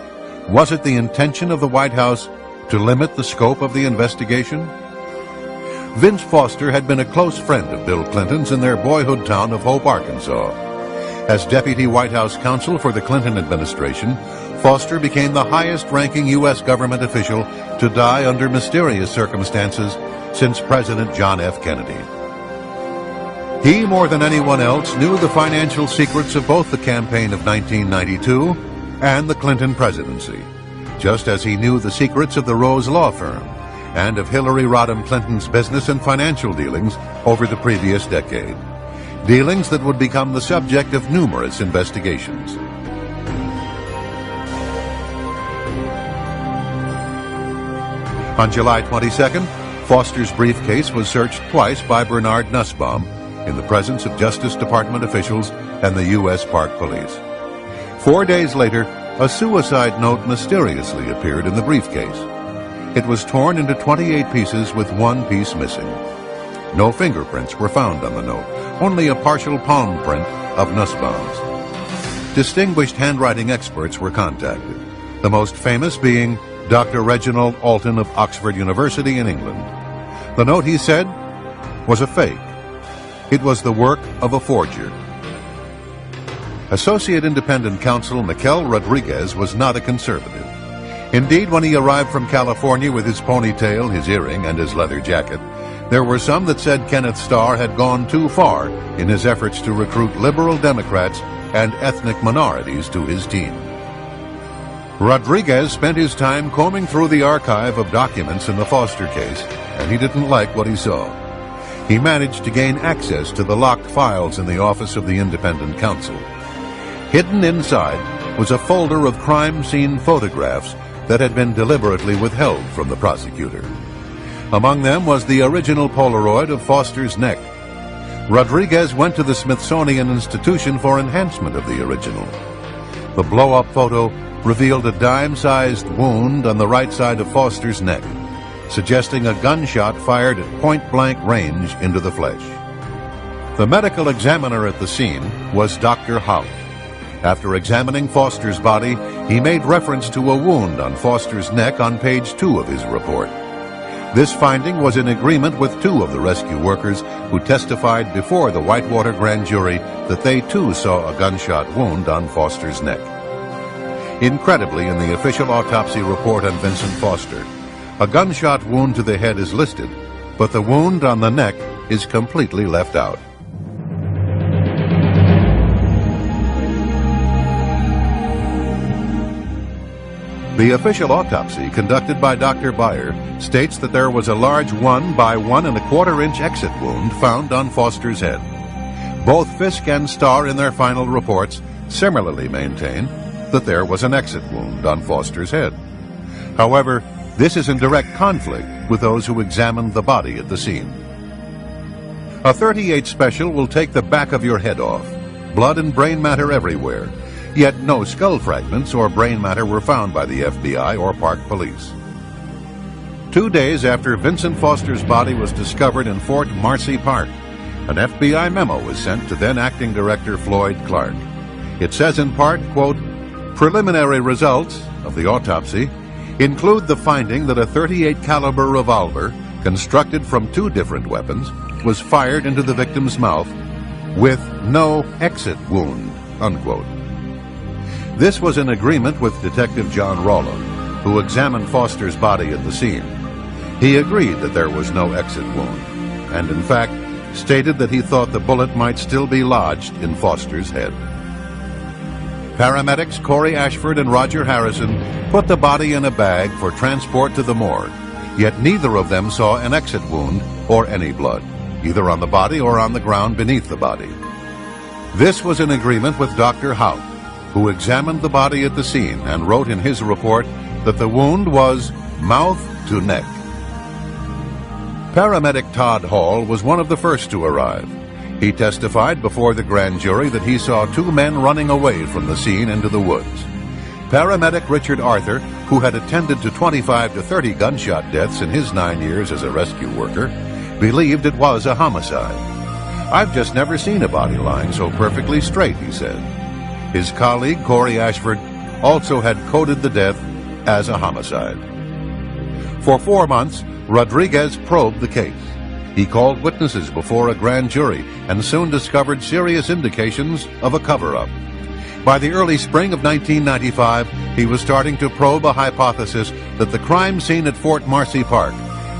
was it the intention of the White House to limit the scope of the investigation? Vince Foster had been a close friend of Bill Clinton's in their boyhood town of Hope, Arkansas. As Deputy White House Counsel for the Clinton administration, Foster became the highest-ranking U.S. government official to die under mysterious circumstances since President John F. Kennedy. He, more than anyone else, knew the financial secrets of both the campaign of 1992 and the Clinton presidency, just as he knew the secrets of the Rose Law Firm and of Hillary Rodham Clinton's business and financial dealings over the previous decade, dealings that would become the subject of numerous investigations. On July 22nd, Foster's briefcase was searched twice by Bernard Nussbaum in the presence of Justice Department officials and the U.S. Park Police. 4 days later, a suicide note mysteriously appeared in the briefcase. It was torn into 28 pieces with one piece missing. No fingerprints were found on the note, only a partial palm print of Nussbaum's. Distinguished handwriting experts were contacted. the most famous being Dr. Reginald Alton of Oxford University in England. The note, he said, was a fake. It was the work of a forger. Associate Independent Counsel Mikel Rodriguez was not a conservative. Indeed, when he arrived from California with his ponytail, his earring, and his leather jacket, there were some that said Kenneth Starr had gone too far in his efforts to recruit liberal Democrats and ethnic minorities to his team. Rodriguez spent his time combing through the archive of documents in the Foster case, and he didn't like what he saw. He managed to gain access to the locked files in the office of the Independent Counsel. Hidden inside was a folder of crime scene photographs that had been deliberately withheld from the prosecutor. Among them was the original Polaroid of Foster's neck. Rodriguez went to the Smithsonian Institution for enhancement of the original. The blow-up photo revealed a dime-sized wound on the right side of Foster's neck, suggesting a gunshot fired at point-blank range into the flesh. The medical examiner at the scene was Dr. Hout. After examining Foster's body, he made reference to a wound on Foster's neck on page 2 of his report. This finding was in agreement with 2 of the rescue workers who testified before the Whitewater grand jury that they too saw a gunshot wound on Foster's neck. Incredibly, in the official autopsy report on Vincent Foster, a gunshot wound to the head is listed, but the wound on the neck is completely left out. The official autopsy conducted by Dr. Beyer states that there was a large 1 by 1 1/4 inch exit wound found on Foster's head. Both Fisk and Starr in their final reports similarly maintain that there was an exit wound on Foster's head. However, this is in direct conflict with those who examined the body at the scene. A .38 special will take the back of your head off, blood and brain matter everywhere, yet no skull fragments or brain matter were found by the FBI or Park Police. 2 days after Vincent Foster's body was discovered in Fort Marcy Park, an FBI memo was sent to then-acting Director Floyd Clark. It says in part, quote, "Preliminary results of the autopsy include the finding that a .38 caliber revolver, constructed from 2 different weapons, was fired into the victim's mouth with no exit wound," unquote. This was in agreement with Detective John Rollo, who examined Foster's body at the scene. He agreed that there was no exit wound, and in fact stated that he thought the bullet might still be lodged in Foster's head. Paramedics Corey Ashford and Roger Harrison put the body in a bag for transport to the morgue, yet neither of them saw an exit wound or any blood, either on the body or on the ground beneath the body. This was in agreement with Dr. Hout, who examined the body at the scene and wrote in his report that the wound was mouth to neck. Paramedic Todd Hall was one of the first to arrive. He testified before the grand jury that he saw 2 men running away from the scene into the woods. Paramedic Richard Arthur, who had attended to 25 to 30 gunshot deaths in his 9 years as a rescue worker, believed it was a homicide. "I've just never seen a body lying so perfectly straight," he said. His colleague, Corey Ashford, also had coded the death as a homicide. For 4 months, Rodriguez probed the case. He called witnesses before a grand jury and soon discovered serious indications of a cover-up. By the early spring of 1995, he was starting to probe a hypothesis that the crime scene at Fort Marcy Park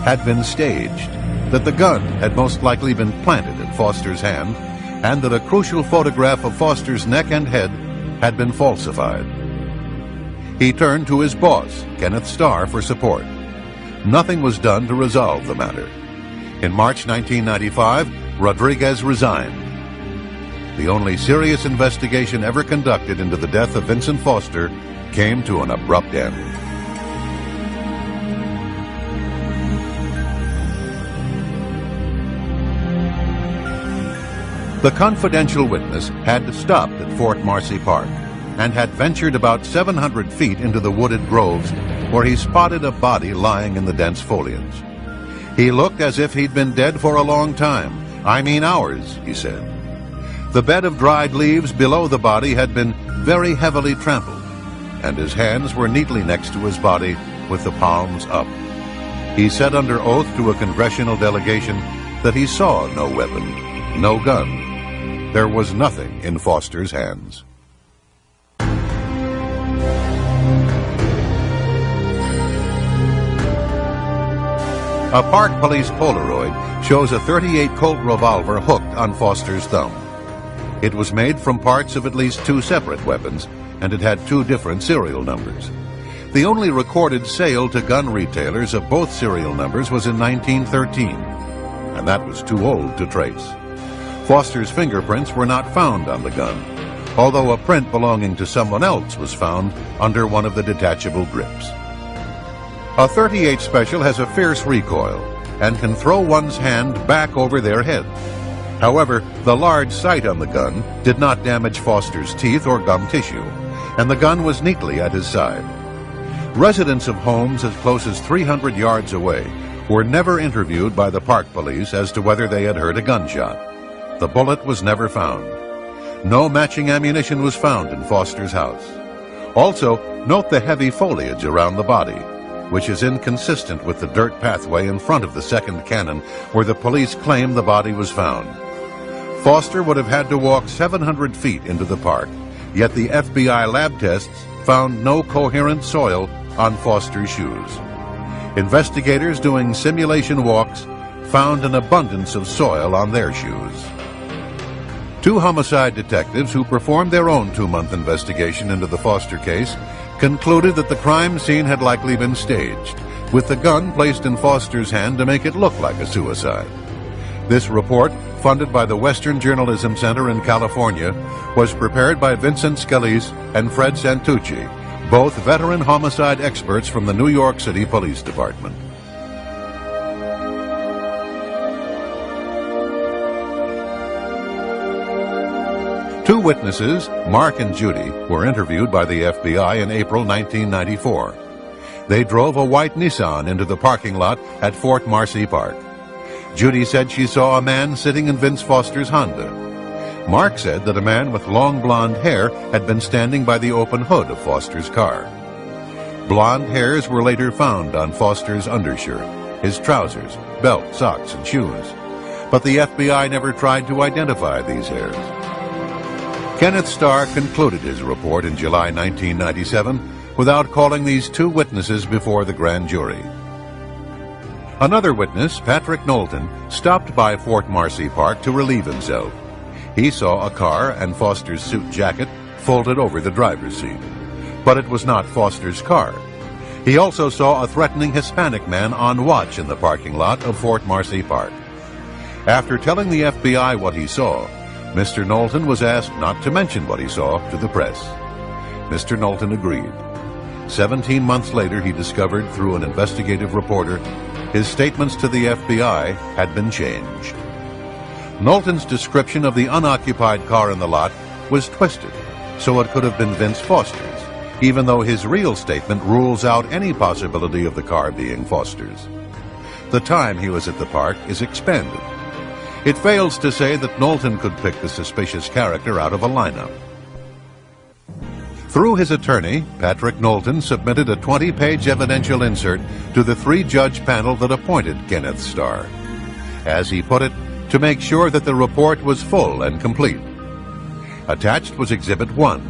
had been staged, that the gun had most likely been planted in Foster's hand, and that a crucial photograph of Foster's neck and head had been falsified. He turned to his boss, Kenneth Starr, for support. Nothing was done to resolve the matter. In March 1995, Rodriguez resigned. The only serious investigation ever conducted into the death of Vincent Foster came to an abrupt end. The confidential witness had stopped at Fort Marcy Park and had ventured about 700 feet into the wooded groves where he spotted a body lying in the dense foliage. He looked as if he'd been dead for a long time. "I mean hours," he said. The bed of dried leaves below the body had been very heavily trampled. and his hands were neatly next to his body with the palms up. He said under oath to a congressional delegation that he saw no weapon, no gun. There was nothing in Foster's hands. A Park Police Polaroid shows a .38 Colt revolver hooked on Foster's thumb. It was made from parts of at least two separate weapons, and it had two different serial numbers. The only recorded sale to gun retailers of both serial numbers was in 1913, and that was too old to trace. Foster's fingerprints were not found on the gun, although a print belonging to someone else was found under one of the detachable grips. A .38 Special has a fierce recoil and can throw one's hand back over their head. However, the large sight on the gun did not damage Foster's teeth or gum tissue, and the gun was neatly at his side. Residents of homes as close as 300 yards away were never interviewed by the Park Police as to whether they had heard a gunshot. The bullet was never found. No matching ammunition was found in Foster's house. Also, note the heavy foliage around the body, which is inconsistent with the dirt pathway in front of the second cannon where the police claim the body was found. Foster would have had to walk 700 feet into the park, yet the FBI lab tests found no coherent soil on Foster's shoes. Investigators doing simulation walks found an abundance of soil on their shoes. Two homicide detectives who performed their own 2-month investigation into the Foster case concluded that the crime scene had likely been staged, with the gun placed in Foster's hand to make it look like a suicide. This report, funded by the Western Journalism Center in California, was prepared by Vincent Scalise and Fred Santucci, both veteran homicide experts from the New York City Police Department. Two witnesses, Mark and Judy, were interviewed by the FBI in April 1994. They drove a white Nissan into the parking lot at Fort Marcy Park. Judy said she saw a man sitting in Vince Foster's Honda. Mark said that a man with long blonde hair had been standing by the open hood of Foster's car. Blonde hairs were later found on Foster's undershirt, his trousers, belt, socks, and shoes. But the FBI never tried to identify these hairs. Kenneth Starr concluded his report in July 1997 without calling these two witnesses before the grand jury. Another witness, Patrick Knowlton, stopped by Fort Marcy Park to relieve himself. He saw a car and Foster's suit jacket folded over the driver's seat. But it was not Foster's car. He also saw a threatening Hispanic man on watch in the parking lot of Fort Marcy Park. After telling the FBI what he saw, Mr. Knowlton was asked not to mention what he saw to the press. Mr. Knowlton agreed. 17 months later, he discovered through an investigative reporter his statements to the FBI had been changed. Knowlton's description of the unoccupied car in the lot was twisted, so it could have been Vince Foster's, even though his real statement rules out any possibility of the car being Foster's. The time he was at the park is expanded. It fails to say that Knowlton could pick the suspicious character out of a lineup. Through his attorney, Patrick Knowlton submitted a 20-page evidential insert to the 3-judge panel that appointed Kenneth Starr. As he put it, to make sure that the report was full and complete. Attached was Exhibit 1,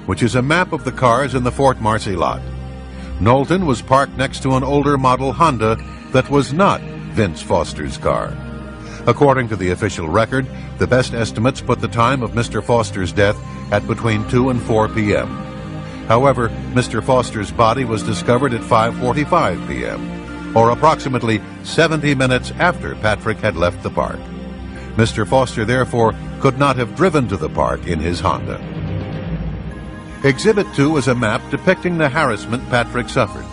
which is a map of the cars in the Fort Marcy lot. Knowlton was parked next to an older model Honda that was not Vince Foster's car. According to the official record, the best estimates put the time of Mr. Foster's death at between 2 and 4 p.m. However, Mr. Foster's body was discovered at 5:45 p.m., or approximately 70 minutes after Patrick had left the park. Mr. Foster, therefore, could not have driven to the park in his Honda. Exhibit 2 is a map depicting the harassment Patrick suffered.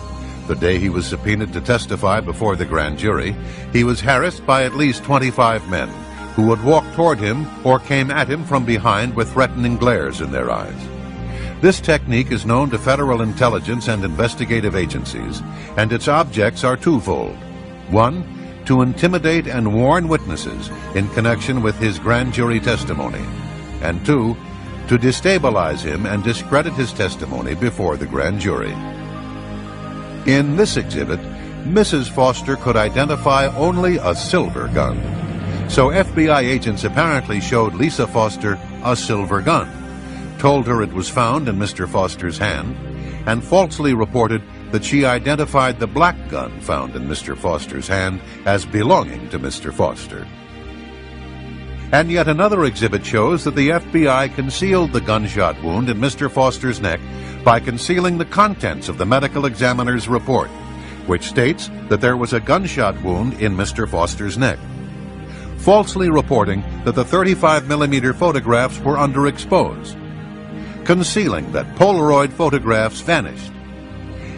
The day he was subpoenaed to testify before the grand jury, he was harassed by at least 25 men who would walk toward him or came at him from behind with threatening glares in their eyes. This technique is known to federal intelligence and investigative agencies, and its objects are twofold. 1, to intimidate and warn witnesses in connection with his grand jury testimony, and 2, to destabilize him and discredit his testimony before the grand jury. In this exhibit, Mrs. Foster could identify only a silver gun. So FBI agents apparently showed Lisa Foster a silver gun, told her it was found in Mr. Foster's hand, and falsely reported that she identified the black gun found in Mr. Foster's hand as belonging to Mr. Foster. And yet another exhibit shows that the FBI concealed the gunshot wound in Mr. Foster's neck by concealing the contents of the medical examiner's report, which states that there was a gunshot wound in Mr. Foster's neck, falsely reporting that the 35mm photographs were underexposed, concealing that Polaroid photographs vanished,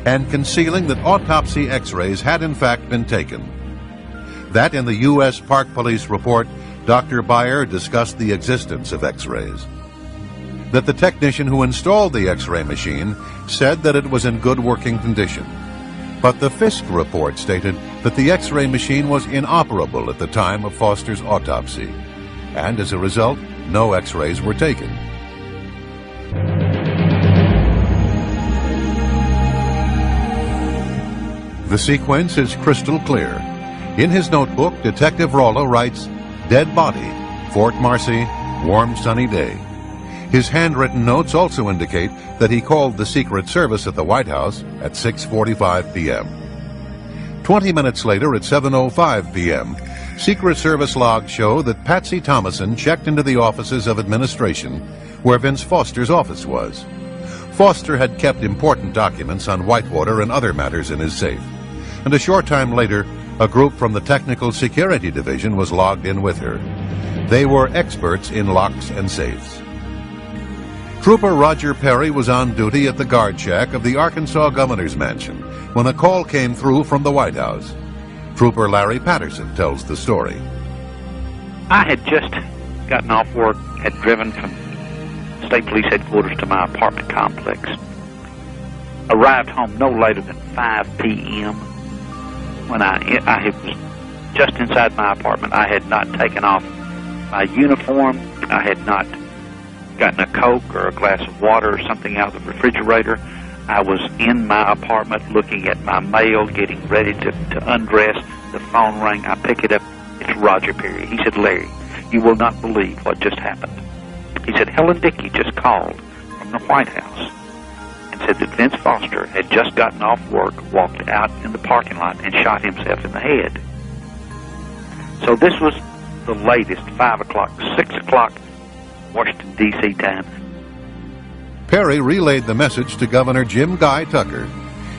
and concealing that autopsy x-rays had in fact been taken. That in the U.S. Park Police report, Dr. Beyer discussed the existence of x-rays. That the technician who installed the x-ray machine said that it was in good working condition. But the Fisk report stated that the x-ray machine was inoperable at the time of Foster's autopsy, and as a result, no x-rays were taken. The sequence is crystal clear. In his notebook, Detective Rollo writes, "Dead body, Fort Marcy, warm sunny day." His handwritten notes also indicate that he called the Secret Service at the White House at 6:45 p.m. 20 minutes later at 7:05 p.m., Secret Service logs show that Patsy Thomason checked into the offices of administration where Vince Foster's office was. Foster had kept important documents on Whitewater and other matters in his safe, and a short time later, a group from the Technical Security Division was logged in with her. They were experts in locks and safes. Trooper Roger Perry was on duty at the guard shack of the Arkansas Governor's Mansion when a call came through from the White House. Trooper Larry Patterson tells the story. I had just gotten off work, had driven from State Police Headquarters to my apartment complex. Arrived home no later than 5 p.m. when I was just inside my apartment. I had not taken off my uniform. I had not gotten a Coke or a glass of water or something out of the refrigerator. I was in my apartment looking at my mail, getting ready to undress. The phone rang. I pick it up. It's Roger Perry. He said, "Larry, you will not believe what just happened." He said, "Helen Dickey just called from the White House and said that Vince Foster had just gotten off work, walked out in the parking lot, and shot himself in the head." So this was the latest, 5 o'clock, 6 o'clock, Washington, D.C. time. Perry relayed the message to Governor Jim Guy Tucker.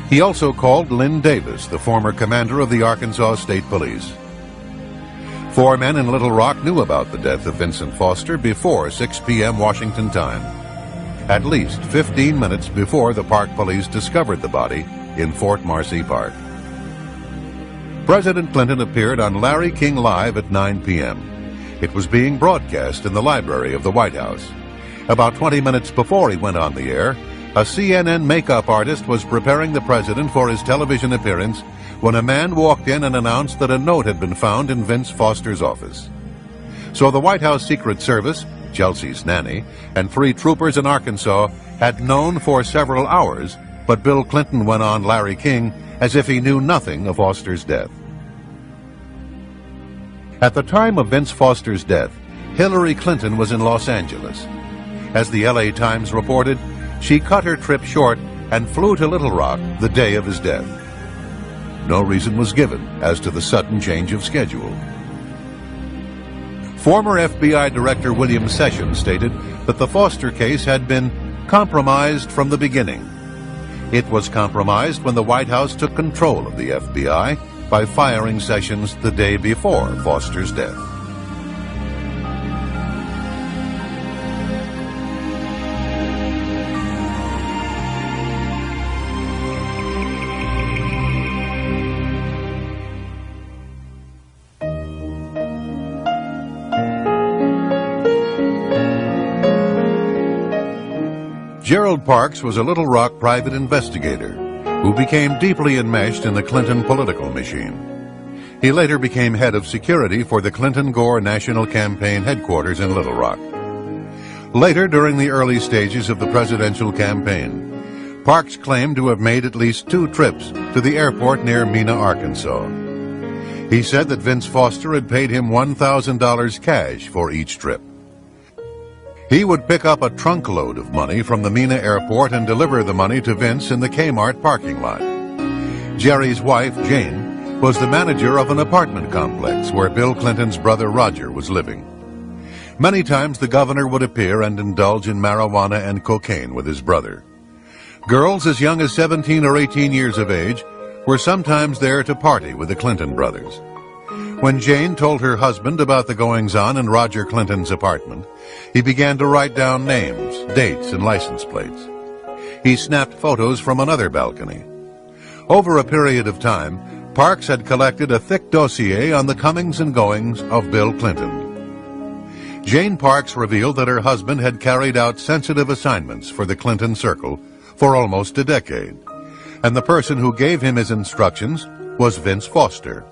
He also called Lynn Davis, the former commander of the Arkansas State Police. 4 men in Little Rock knew about the death of Vincent Foster before 6 p.m. Washington time, at least 15 minutes before the Park Police discovered the body in Fort Marcy Park. President Clinton appeared on Larry King Live at 9 p.m. It was being broadcast in the library of the White House. About 20 minutes before he went on the air, a CNN makeup artist was preparing the president for his television appearance when a man walked in and announced that a note had been found in Vince Foster's office. So the White House Secret Service, Chelsea's nanny, and 3 troopers in Arkansas had known for several hours, but Bill Clinton went on Larry King as if he knew nothing of Foster's death. At the time of Vince Foster's death, Hillary Clinton was in Los Angeles. As the LA Times reported, she cut her trip short and flew to Little Rock the day of his death. No reason was given as to the sudden change of schedule. Former FBI Director William Sessions stated that the Foster case had been compromised from the beginning. It was compromised when the White House took control of the FBI by firing Sessions the day before Foster's death. Gerald Parks was a Little Rock private investigator who became deeply enmeshed in the Clinton political machine. He later became head of security for the Clinton-Gore National Campaign headquarters in Little Rock. Later, during the early stages of the presidential campaign, Parks claimed to have made at least 2 trips to the airport near Mena, Arkansas. He said that Vince Foster had paid him $1,000 cash for each trip. He would pick up a trunk load of money from the Mena airport and deliver the money to Vince in the Kmart parking lot. Jerry's wife, Jane, was the manager of an apartment complex where Bill Clinton's brother Roger was living. Many times the governor would appear and indulge in marijuana and cocaine with his brother. Girls as young as 17 or 18 years of age were sometimes there to party with the Clinton brothers. When Jane told her husband about the goings-on in Roger Clinton's apartment, he began to write down names, dates, and license plates. He snapped photos from another balcony. Over a period of time, Parks had collected a thick dossier on the comings and goings of Bill Clinton. Jane Parks revealed that her husband had carried out sensitive assignments for the Clinton circle for almost a decade, and the person who gave him his instructions was Vince Foster.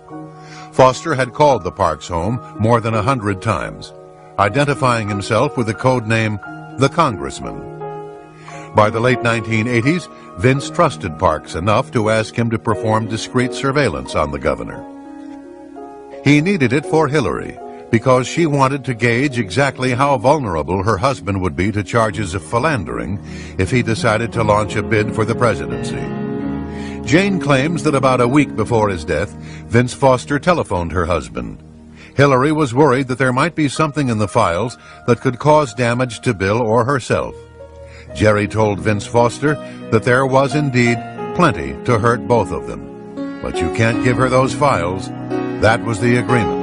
Foster had called the Parks home more than 100 times, identifying himself with the code name the Congressman. By the late 1980s, Vince trusted Parks enough to ask him to perform discreet surveillance on the governor. He needed it for Hillary, because she wanted to gauge exactly how vulnerable her husband would be to charges of philandering if he decided to launch a bid for the presidency. Jane claims that about a week before his death, Vince Foster telephoned her husband. Hillary was worried that there might be something in the files that could cause damage to Bill or herself. Jerry told Vince Foster that there was indeed plenty to hurt both of them. But you can't give her those files. That was the agreement.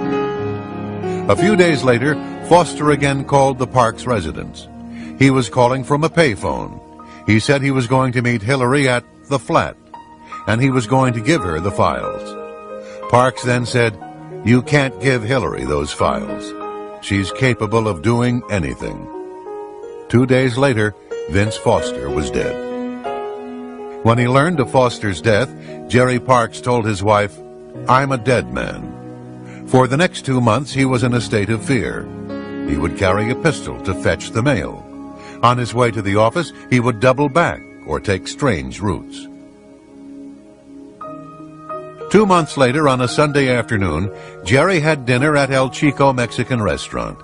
A few days later, Foster again called the Parks residence. He was calling from a payphone. He said he was going to meet Hillary at the flat, and he was going to give her the files. Parks then said, "You can't give Hillary those files. She's capable of doing anything." 2 days later, Vince Foster was dead. When he learned of Foster's death, Jerry Parks told his wife, "I'm a dead man." For the next 2 months, he was in a state of fear. He would carry a pistol to fetch the mail. On his way to the office, he would double back or take strange routes. 2 months later, on a Sunday afternoon, Jerry had dinner at El Chico Mexican restaurant.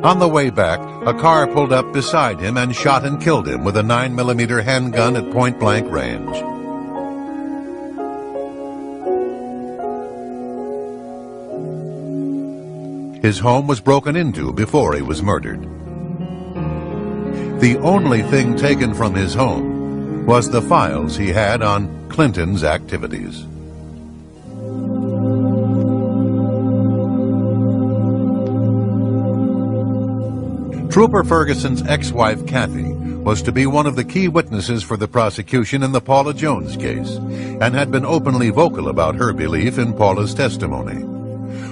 On the way back, a car pulled up beside him and shot and killed him with a 9mm handgun at point-blank range. His home was broken into before he was murdered. The only thing taken from his home was the files he had on Clinton's activities. Trooper Ferguson's ex-wife, Kathy, was to be one of the key witnesses for the prosecution in the Paula Jones case, and had been openly vocal about her belief in Paula's testimony.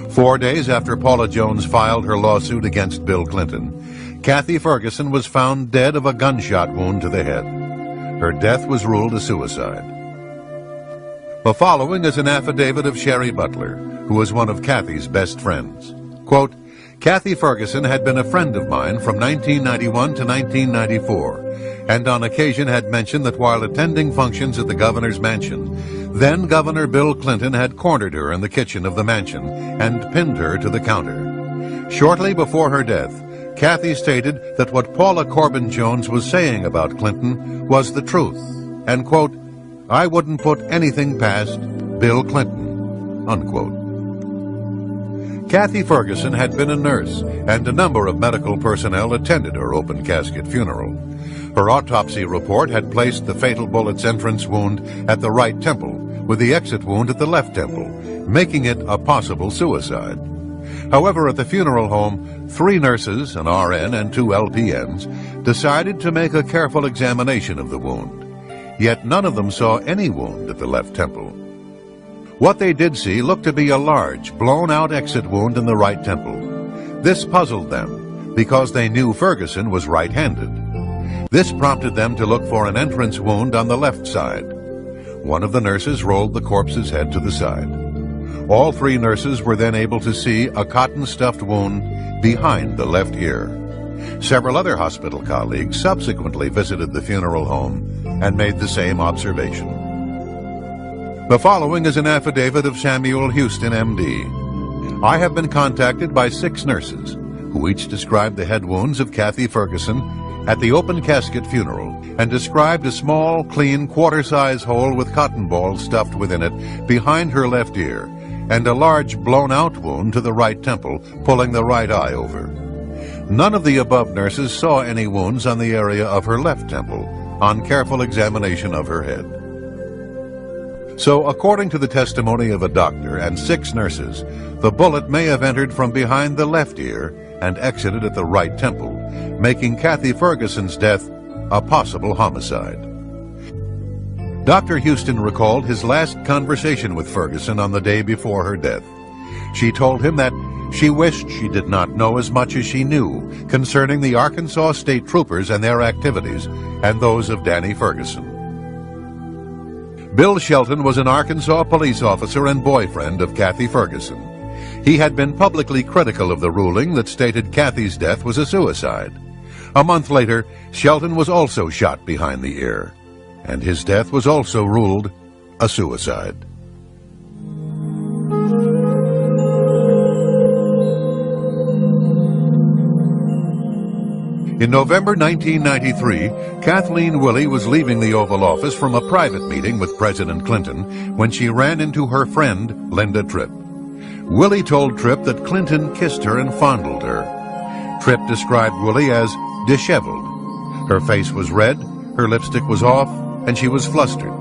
4 days after Paula Jones filed her lawsuit against Bill Clinton, Kathy Ferguson was found dead of a gunshot wound to the head. Her death was ruled a suicide. The following is an affidavit of Sherry Butler, who was one of Kathy's best friends. Quote, "Kathy Ferguson had been a friend of mine from 1991 to 1994, and on occasion had mentioned that while attending functions at the governor's mansion, then Governor Bill Clinton had cornered her in the kitchen of the mansion and pinned her to the counter. Shortly before her death, Kathy stated that what Paula Corbin Jones was saying about Clinton was the truth, and, quote, I wouldn't put anything past Bill Clinton, unquote. Kathy Ferguson had been a nurse, and a number of medical personnel attended her open casket funeral. Her autopsy report had placed the fatal bullet's entrance wound at the right temple, with the exit wound at the left temple, making it a possible suicide. However, at the funeral home, 3 nurses, an RN, and 2 LPNs decided to make a careful examination of the wound. Yet none of them saw any wound at the left temple. What they did see looked to be a large, blown-out exit wound in the right temple. This puzzled them, because they knew Ferguson was right-handed. This prompted them to look for an entrance wound on the left side. One of the nurses rolled the corpse's head to the side. All three nurses were then able to see a cotton-stuffed wound behind the left ear. Several other hospital colleagues subsequently visited the funeral home and made the same observation. The following is an affidavit of Samuel Houston, M.D. I have been contacted by 6 nurses who each described the head wounds of Kathy Ferguson at the open casket funeral and described a small, clean, quarter-size hole with cotton balls stuffed within it behind her left ear and a large blown-out wound to the right temple, pulling the right eye over. None of the above nurses saw any wounds on the area of her left temple on careful examination of her head. So, according to the testimony of a doctor and 6 nurses, the bullet may have entered from behind the left ear and exited at the right temple, making Kathy Ferguson's death a possible homicide. Dr. Houston recalled his last conversation with Ferguson on the day before her death. She told him that she wished she did not know as much as she knew concerning the Arkansas State Troopers and their activities and those of Danny Ferguson. Bill Shelton was an Arkansas police officer and boyfriend of Kathy Ferguson. He had been publicly critical of the ruling that stated Kathy's death was a suicide. A month later, Shelton was also shot behind the ear, and his death was also ruled a suicide. In November 1993, Kathleen Willey was leaving the Oval Office from a private meeting with President Clinton when she ran into her friend, Linda Tripp. Willey told Tripp that Clinton kissed her and fondled her. Tripp described Willey as disheveled. Her face was red, her lipstick was off, and she was flustered.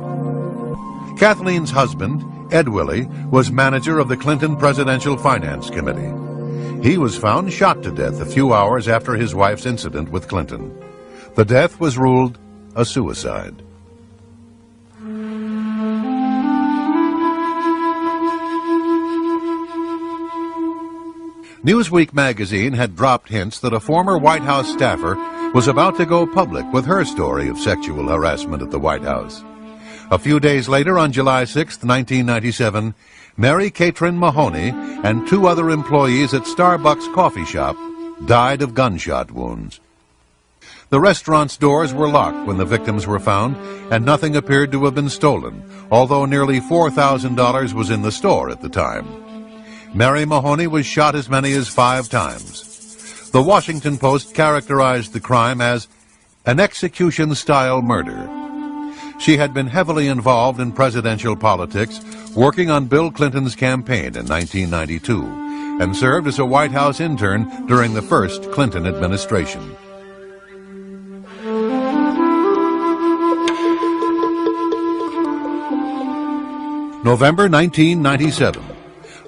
Kathleen's husband, Ed Willey, was manager of the Clinton Presidential Finance Committee. He was found shot to death a few hours after his wife's incident with Clinton. The death was ruled a suicide. Newsweek magazine had dropped hints that a former White House staffer was about to go public with her story of sexual harassment at the White House. A few days later, on July 6, 1997, Mary Catron Mahoney and 2 other employees at Starbucks coffee shop died of gunshot wounds. The restaurant's doors were locked when the victims were found, and nothing appeared to have been stolen, although nearly $4,000 was in the store at the time. Mary Mahoney was shot as many as 5 times. The Washington Post characterized the crime as an execution-style murder. She had been heavily involved in presidential politics, working on Bill Clinton's campaign in 1992, and served as a White House intern during the first Clinton administration. November 1997.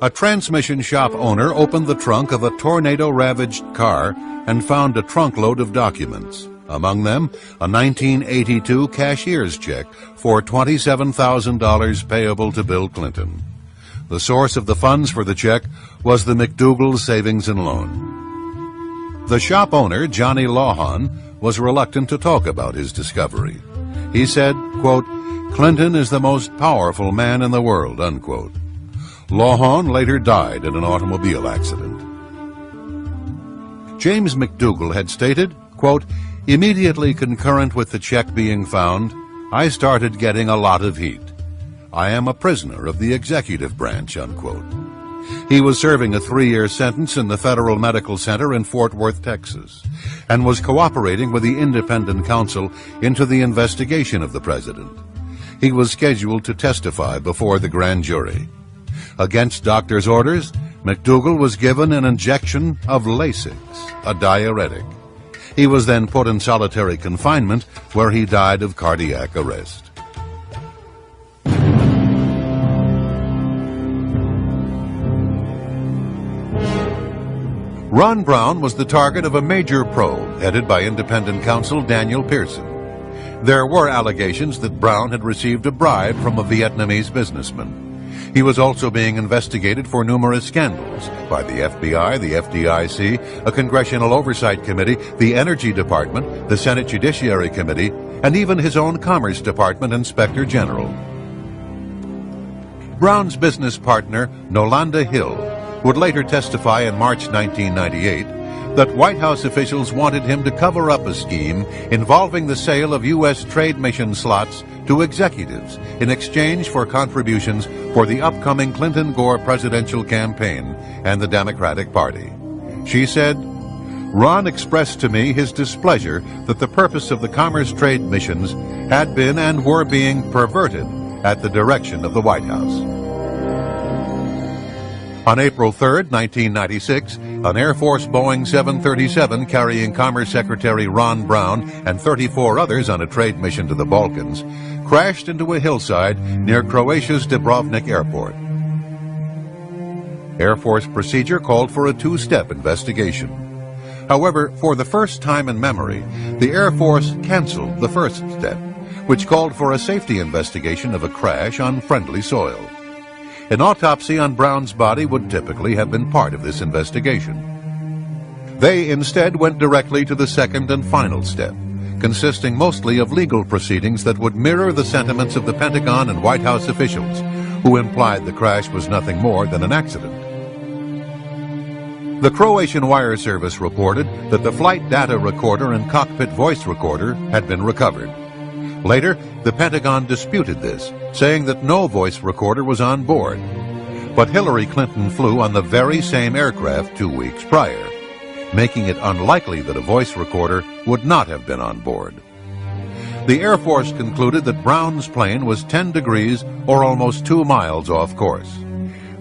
A transmission shop owner opened the trunk of a tornado-ravaged car and found a trunkload of documents. Among them, a 1982 cashier's check for $27,000 payable to Bill Clinton. The source of the funds for the check was the McDougal Savings and Loan. The shop owner, Johnny Lawhon, was reluctant to talk about his discovery. He said, quote, "Clinton is the most powerful man in the world," unquote. Lawhon later died in an automobile accident. James McDougal had stated, quote, "Immediately concurrent with the check being found, I started getting a lot of heat. I am a prisoner of the executive branch," unquote. He was serving a 3-year sentence in the Federal Medical Center in Fort Worth, Texas, and was cooperating with the independent counsel into the investigation of the president. He was scheduled to testify before the grand jury. Against doctor's orders, McDougal was given an injection of Lasix, a diuretic. He was then put in solitary confinement, where he died of cardiac arrest. Ron Brown was the target of a major probe headed by independent counsel Daniel Pearson. There were allegations that Brown had received a bribe from a Vietnamese businessman. He was also being investigated for numerous scandals by the FBI, the FDIC, a Congressional Oversight Committee, the Energy Department, the Senate Judiciary Committee, and even his own Commerce Department Inspector General. Brown's business partner, Nolanda Hill, would later testify in March 1998 that White House officials wanted him to cover up a scheme involving the sale of U.S. trade mission slots to executives in exchange for contributions for the upcoming Clinton-Gore presidential campaign and the Democratic Party. She said, "Ron expressed to me his displeasure that the purpose of the commerce trade missions had been and were being perverted at the direction of the White House." On April 3, 1996, an Air Force Boeing 737 carrying Commerce Secretary Ron Brown and 34 others on a trade mission to the Balkans crashed into a hillside near Croatia's Dubrovnik Airport. Air Force procedure called for a two-step investigation. However, for the first time in memory, the Air Force canceled the first step, which called for a safety investigation of a crash on friendly soil. An autopsy on Brown's body would typically have been part of this investigation. They instead went directly to the second and final step, consisting mostly of legal proceedings that would mirror the sentiments of the Pentagon and White House officials, who implied the crash was nothing more than an accident. The Croatian wire service reported that the flight data recorder and cockpit voice recorder had been recovered. Later, the Pentagon disputed this, saying that no voice recorder was on board. But Hillary Clinton flew on the very same aircraft 2 weeks prior, making it unlikely that a voice recorder would not have been on board. The Air Force concluded that Brown's plane was 10 degrees or almost 2 miles off course.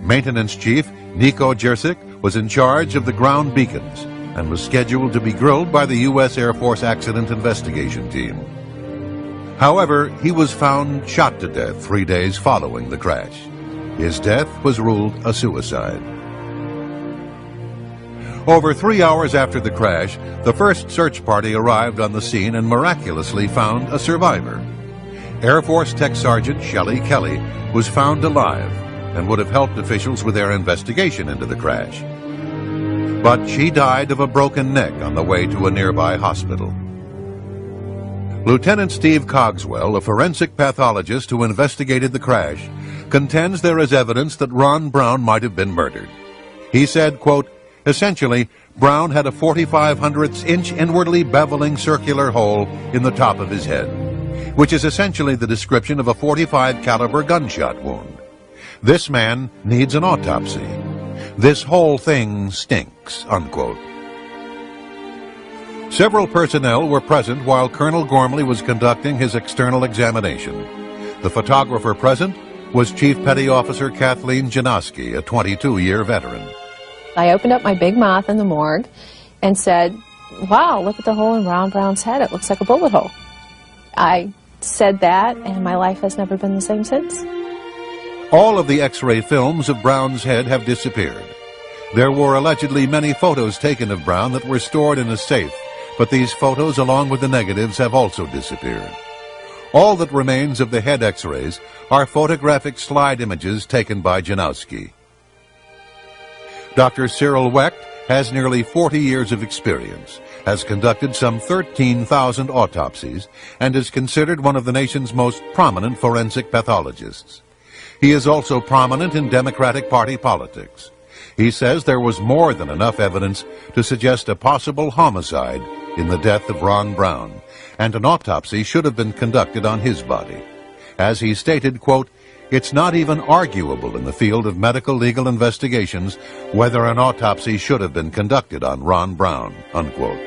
Maintenance Chief Nico Jersic was in charge of the ground beacons and was scheduled to be grilled by the U.S. Air Force Accident Investigation Team. However, he was found shot to death 3 days following the crash. His death was ruled a suicide. Over 3 hours after the crash, the first search party arrived on the scene and miraculously found a survivor. Air Force Tech Sergeant Shelley Kelly was found alive and would have helped officials with their investigation into the crash. But she died of a broken neck on the way to a nearby hospital. Lieutenant Steve Cogswell, a forensic pathologist who investigated the crash, contends there is evidence that Ron Brown might have been murdered. He said, quote, "Essentially, Brown had a 45/100-inch inwardly beveling circular hole in the top of his head, which is essentially the description of a .45 caliber gunshot wound. This man needs an autopsy. This whole thing stinks," unquote. Several personnel were present while Colonel Gormley was conducting his external examination. The photographer present was Chief Petty Officer Kathleen Janoski, a 22-year veteran. I opened up my big mouth in the morgue and said, "Wow, look at the hole in Ron Brown's head. It looks like a bullet hole." I said that, and my life has never been the same since. All of the X-ray films of Brown's head have disappeared. There were allegedly many photos taken of Brown that were stored in a safe, but these photos, along with the negatives, have also disappeared. All that remains of the head X-rays are photographic slide images taken by Janowski. Dr. Cyril Wecht has nearly 40 years of experience, has conducted some 13,000 autopsies, and is considered one of the nation's most prominent forensic pathologists. He is also prominent in Democratic Party politics. He says there was more than enough evidence to suggest a possible homicide in the death of Ron Brown, and an autopsy should have been conducted on his body. As he stated, quote, "It's not even arguable in the field of medical legal investigations whether an autopsy should have been conducted on Ron Brown," unquote.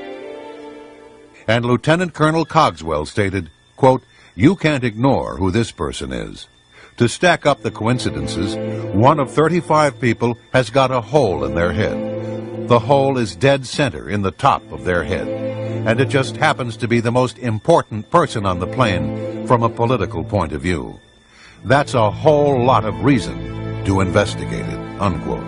And Lieutenant Colonel Cogswell stated, quote, "You can't ignore who this person is. To stack up the coincidences, one of 35 people has got a hole in their head. The hole is dead center in the top of their head, and it just happens to be the most important person on the plane from a political point of view. That's a whole lot of reason to investigate it," unquote.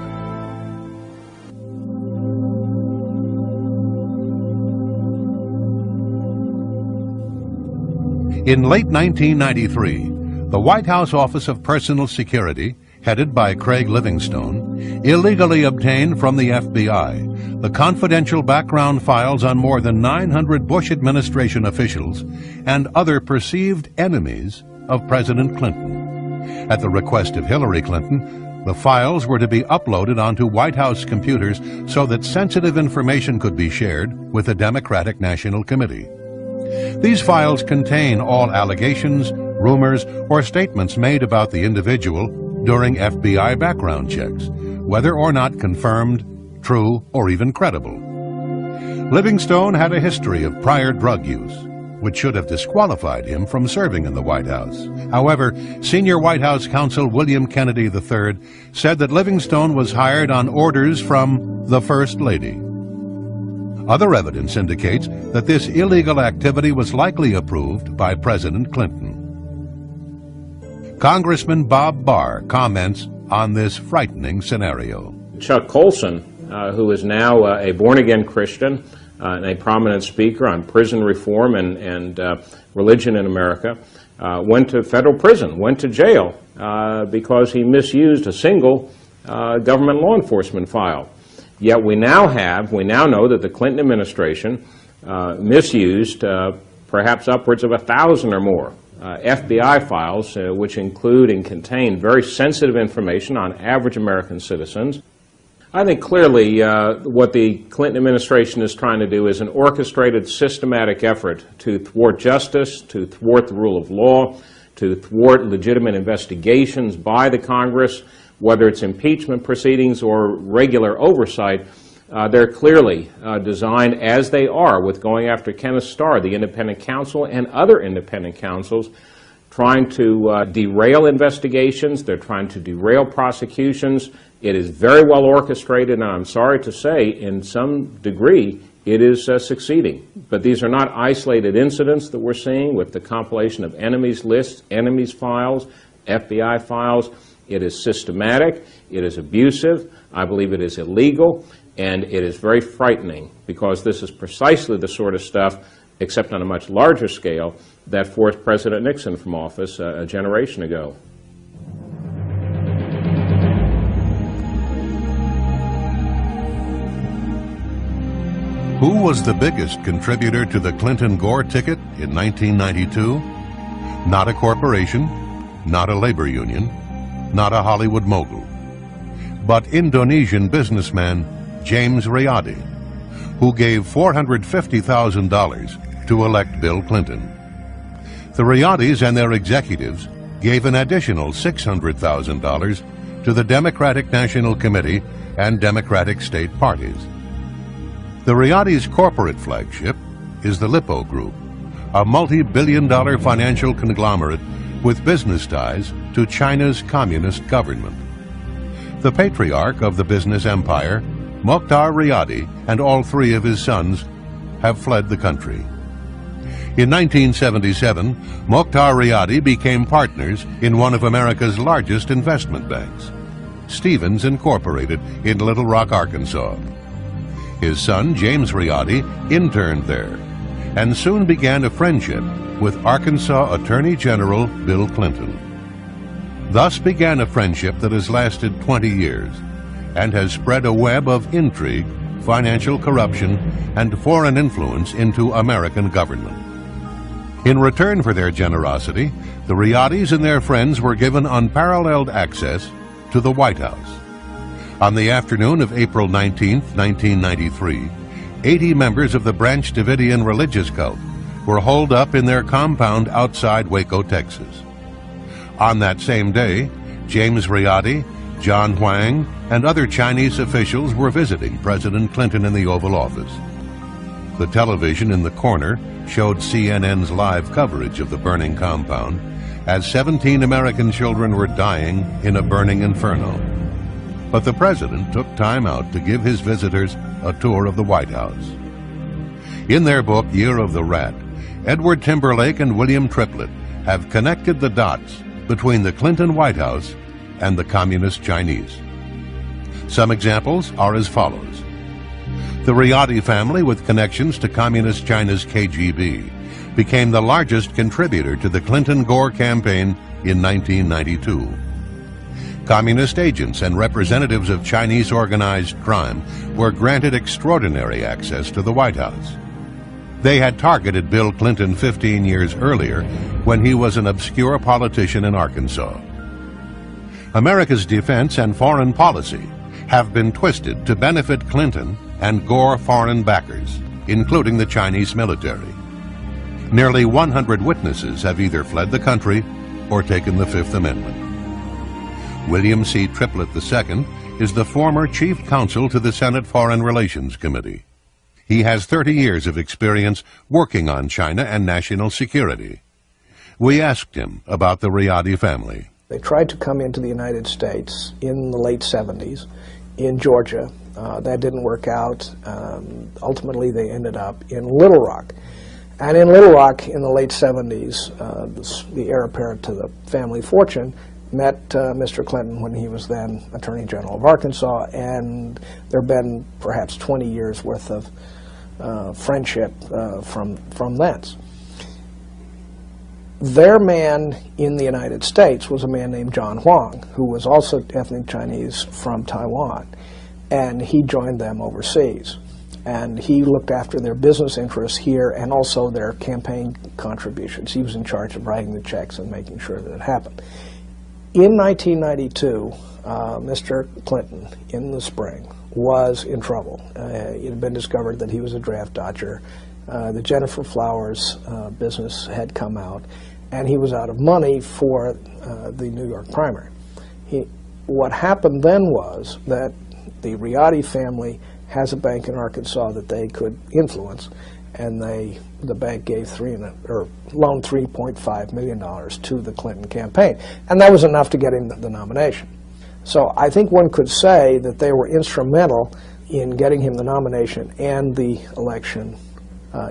In late 1993, the White House Office of Personal Security, headed by Craig Livingstone, illegally obtained from the FBI the confidential background files on more than 900 Bush administration officials and other perceived enemies of President Clinton. At the request of Hillary Clinton, the files were to be uploaded onto White House computers so that sensitive information could be shared with the Democratic National Committee. These files contain all allegations, rumors, or statements made about the individual during FBI background checks, whether or not confirmed, true, or even credible. Livingstone had a history of prior drug use, which should have disqualified him from serving in the White House. However, senior White House counsel William Kennedy III said that Livingstone was hired on orders from the First Lady. Other evidence indicates that this illegal activity was likely approved by President Clinton. Congressman Bob Barr comments on this frightening scenario. Chuck Colson, who is now a born-again Christian and a prominent speaker on prison reform and religion in America, went to federal prison, went to jail because he misused a single government law enforcement file. Yet we now know that the Clinton administration misused perhaps upwards of 1,000 or more FBI files, which include and contain very sensitive information on average American citizens. I think clearly what the Clinton administration is trying to do is an orchestrated, systematic effort to thwart justice, to thwart the rule of law, to thwart legitimate investigations by the Congress, whether it's impeachment proceedings or regular oversight. They're clearly designed, as they are, with going after Kenneth Starr, the independent counsel, and other independent counsels, trying to derail investigations. They're trying to derail prosecutions. It is very well orchestrated, and I'm sorry to say, in some degree, it is succeeding. But these are not isolated incidents that we're seeing with the compilation of enemies lists, enemies files, FBI files. It is systematic, it is abusive, I believe it is illegal, and it is very frightening because this is precisely the sort of stuff, except on a much larger scale, that forced President Nixon from office a generation ago. Who was the biggest contributor to the Clinton-Gore ticket in 1992? Not a corporation, not a labor union, not a Hollywood mogul, but Indonesian businessman James Riyadi, who gave $450,000 to elect Bill Clinton. The Riyadis and their executives gave an additional $600,000 to the Democratic National Committee and Democratic state parties. The Riyadis' corporate flagship is the Lippo Group, a multi-billion-dollar financial conglomerate with business ties to China's communist government. The patriarch of the business empire, Mokhtar Riyadi, and all three of his sons have fled the country. In 1977, Mokhtar Riyadi became partners in one of America's largest investment banks, Stevens Incorporated in Little Rock, Arkansas. His son, James Riyadi, interned there and soon began a friendship with Arkansas Attorney General Bill Clinton. Thus began a friendship that has lasted 20 years and has spread a web of intrigue, financial corruption, and foreign influence into American government. In return for their generosity, the Riyadis and their friends were given unparalleled access to the White House. On the afternoon of April 19, 1993, 80 members of the Branch Davidian religious cult were holed up in their compound outside Waco, Texas. On that same day, James Riyadi, John Huang, and other Chinese officials were visiting President Clinton in the Oval Office. The television in the corner showed CNN's live coverage of the burning compound as 17 American children were dying in a burning inferno. But the president took time out to give his visitors a tour of the White House. In their book, Year of the Rat, Edward Timberlake and William Triplett have connected the dots between the Clinton White House and the Communist Chinese. Some examples are as follows. The Riyadi family, with connections to Communist China's KGB, became the largest contributor to the Clinton-Gore campaign in 1992. Communist agents and representatives of Chinese organized crime were granted extraordinary access to the White House. They had targeted Bill Clinton 15 years earlier when he was an obscure politician in Arkansas. America's defense and foreign policy have been twisted to benefit Clinton and Gore foreign backers, including the Chinese military. Nearly 100 witnesses have either fled the country or taken the Fifth Amendment. William C. Triplett II is the former chief counsel to the Senate Foreign Relations Committee. He has 30 years of experience working on China and national security. We asked him about the Riadi family. They tried to come into the United States in the late 70s in Georgia. That didn't work out. Ultimately, they ended up in Little Rock. And in Little Rock, in the late 70s, the heir apparent to the family fortune met Mr. Clinton when he was then Attorney General of Arkansas, and there have been perhaps 20 years worth of friendship from thence. Their man in the United States was a man named John Huang, who was also ethnic Chinese from Taiwan, and he joined them overseas. And he looked after their business interests here and also their campaign contributions. He was in charge of writing the checks and making sure that it happened. In 1992, Mr. Clinton, in the spring, was in trouble. It had been discovered that he was a draft dodger. The Jennifer Flowers business had come out, and he was out of money for the New York primary. What happened then was that the Riadi family has a bank in Arkansas that they could influence, and the bank gave loaned $3.5 million to the Clinton campaign, and that was enough to get him the nomination. So I think one could say that they were instrumental in getting him the nomination and the election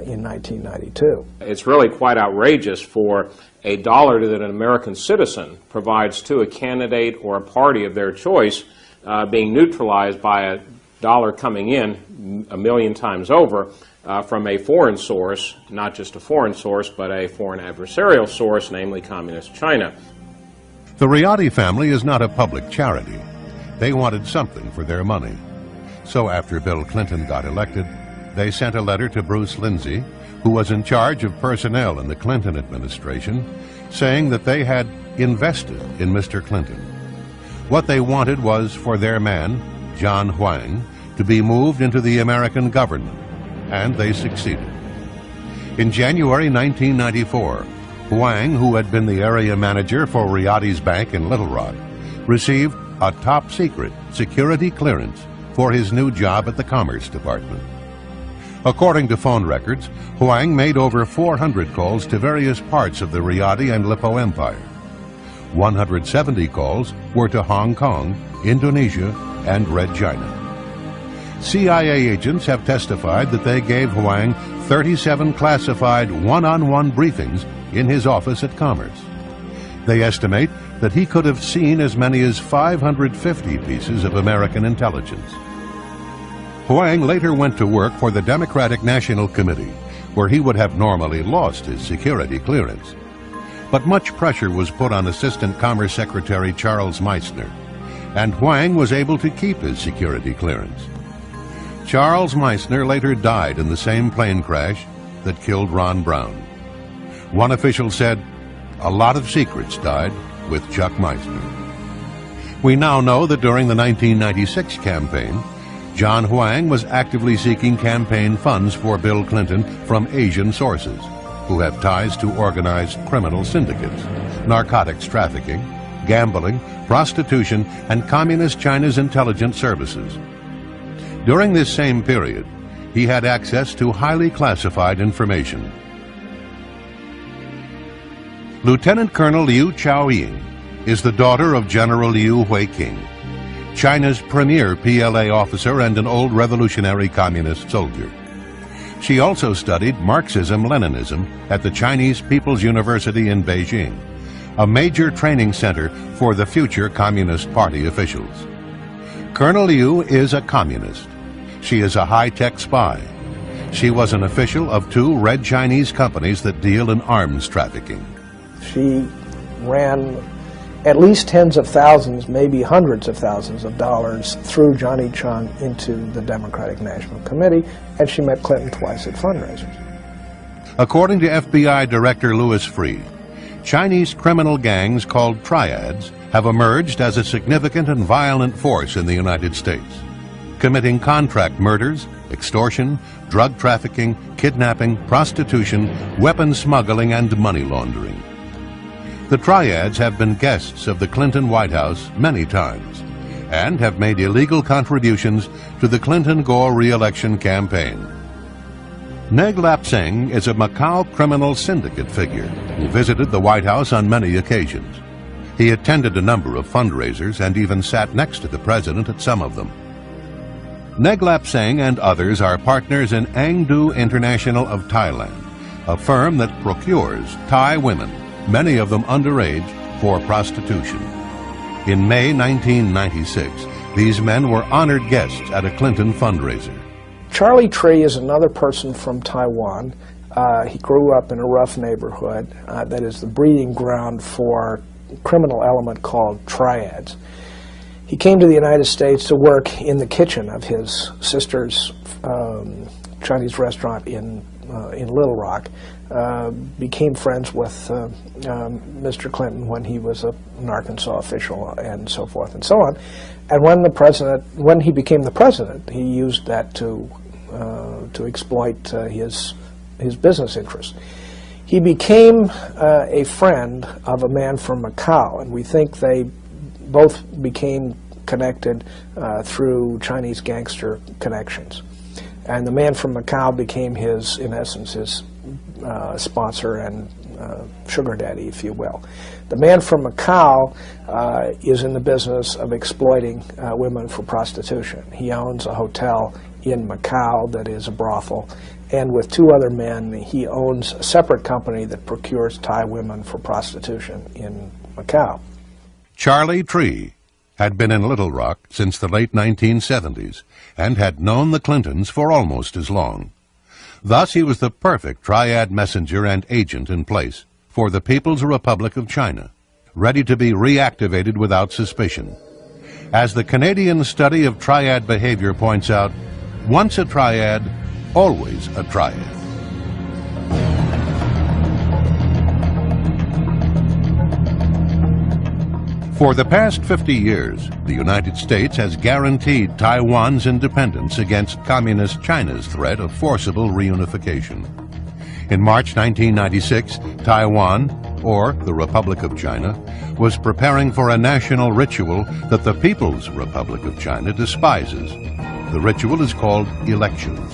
in 1992. It's really quite outrageous for a dollar that an American citizen provides to a candidate or a party of their choice being neutralized by a dollar coming in a million times over from a foreign source, not just a foreign source, but a foreign adversarial source, namely Communist China. The Riadi family is not a public charity. They wanted something for their money. So after Bill Clinton got elected, they sent a letter to Bruce Lindsay, who was in charge of personnel in the Clinton administration, saying that they had invested in Mr. Clinton. What they wanted was for their man, John Huang, to be moved into the American government, and they succeeded. In January 1994, Huang, who had been the area manager for Riadi's bank in Little Rock, received a top-secret security clearance for his new job at the Commerce Department. According to phone records, Huang made over 400 calls to various parts of the Riadi and Lipo Empire. 170 calls were to Hong Kong, Indonesia, and Red China. CIA agents have testified that they gave Huang 37 classified one-on-one briefings in his office at Commerce. They estimate that he could have seen as many as 550 pieces of American intelligence. Huang later went to work for the Democratic National Committee, where he would have normally lost his security clearance. But much pressure was put on Assistant Commerce Secretary Charles Meissner, and Huang was able to keep his security clearance. Charles Meissner later died in the same plane crash that killed Ron Brown. One official said, "A lot of secrets died with Chuck Meissner." We now know that during the 1996 campaign, John Huang was actively seeking campaign funds for Bill Clinton from Asian sources, who have ties to organized criminal syndicates, narcotics trafficking, gambling, prostitution, and Communist China's intelligence services. During this same period, he had access to highly classified information. Lieutenant Colonel Liu Chaoying is the daughter of General Liu Huiqing, China's premier PLA officer and an old revolutionary communist soldier. She also studied Marxism-Leninism at the Chinese People's University in Beijing, a major training center for the future Communist Party officials. Colonel Liu is a communist. She is a high-tech spy. She was an official of 2 red Chinese companies that deal in arms trafficking. She ran at least tens of thousands, maybe hundreds of thousands of dollars through Johnny Chung into the Democratic National Committee, and she met Clinton twice at fundraisers. According to FBI Director Louis Freeh, Chinese criminal gangs called triads have emerged as a significant and violent force in the United States, committing contract murders, extortion, drug trafficking, kidnapping, prostitution, weapons smuggling, and money laundering. The triads have been guests of the Clinton White House many times and have made illegal contributions to the Clinton-Gore re-election campaign. Neg Lap Seng is a Macau criminal syndicate figure who visited the White House on many occasions. He attended a number of fundraisers and even sat next to the president at some of them. Neg Lap Seng and others are partners in Angdu International of Thailand, a firm that procures Thai women, many of them underage, for prostitution. In May 1996, these men were honored guests at a Clinton fundraiser. Charlie Tree is another person from Taiwan. He grew up in a rough neighborhood that is the breeding ground for a criminal element called triads. He came to the United States to work in the kitchen of his sister's Chinese restaurant in Little Rock. Became friends with Mr. Clinton when he was an Arkansas official, and so forth and so on. And when he became the president, he used that to exploit his business interests. He became a friend of a man from Macau, and we think they both became connected through Chinese gangster connections. And the man from Macau became in essence, his sponsor and sugar daddy, if you will. The man from Macau is in the business of exploiting women for prostitution. He owns a hotel in Macau that is a brothel, and with two other men, he owns a separate company that procures Thai women for prostitution in Macau. Charlie Tree had been in Little Rock since the late 1970s and had known the Clintons for almost as long. Thus, he was the perfect triad messenger and agent in place for the People's Republic of China, ready to be reactivated without suspicion. As the Canadian study of triad behavior points out, once a triad, always a triad. For the past 50 years, the United States has guaranteed Taiwan's independence against Communist China's threat of forcible reunification. In March 1996, Taiwan, or the Republic of China, was preparing for a national ritual that the People's Republic of China despises. The ritual is called elections.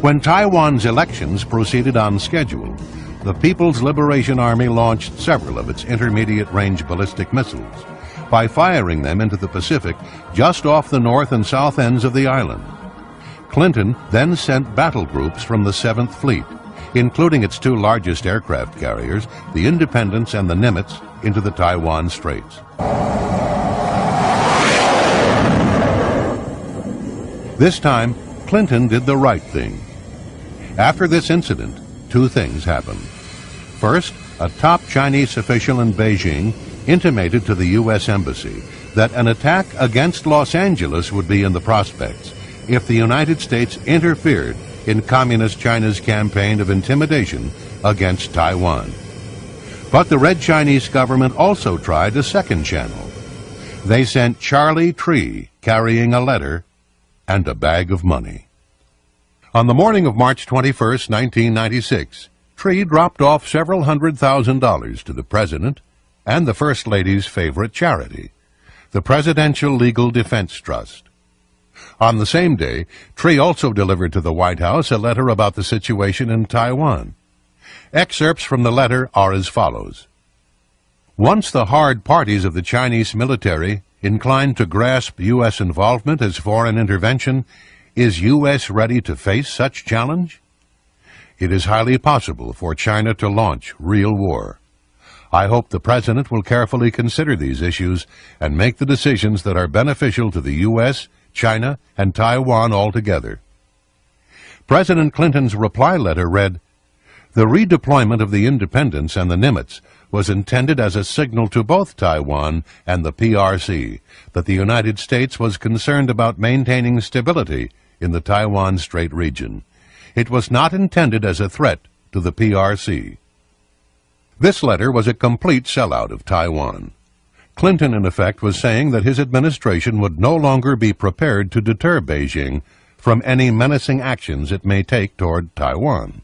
When Taiwan's elections proceeded on schedule, the People's Liberation Army launched several of its intermediate-range ballistic missiles by firing them into the Pacific just off the north and south ends of the island. Clinton then sent battle groups from the 7th Fleet, including its two largest aircraft carriers, the Independence and the Nimitz, into the Taiwan Straits. This time, Clinton did the right thing. After this incident, two things happened. First, a top Chinese official in Beijing intimated to the U.S. Embassy that an attack against Los Angeles would be in the prospects if the United States interfered in Communist China's campaign of intimidation against Taiwan. But the Red Chinese government also tried a second channel. They sent Charlie Tree carrying a letter and a bag of money. On the morning of March 21, 1996, Tree dropped off several $100,000 to the President and the First Lady's favorite charity, the Presidential Legal Defense Trust. On the same day, Tree also delivered to the White House a letter about the situation in Taiwan. Excerpts from the letter are as follows. Once the hard parties of the Chinese military inclined to grasp U.S. involvement as foreign intervention, is U.S. ready to face such challenge? It is highly possible for China to launch real war. I hope the President will carefully consider these issues and make the decisions that are beneficial to the U.S., China, and Taiwan altogether. President Clinton's reply letter read, "The redeployment of the Independence and the Nimitz was intended as a signal to both Taiwan and the PRC that the United States was concerned about maintaining stability in the Taiwan Strait region. It was not intended as a threat to the PRC." This letter was a complete sellout of Taiwan. Clinton, in effect, was saying that his administration would no longer be prepared to deter Beijing from any menacing actions it may take toward Taiwan.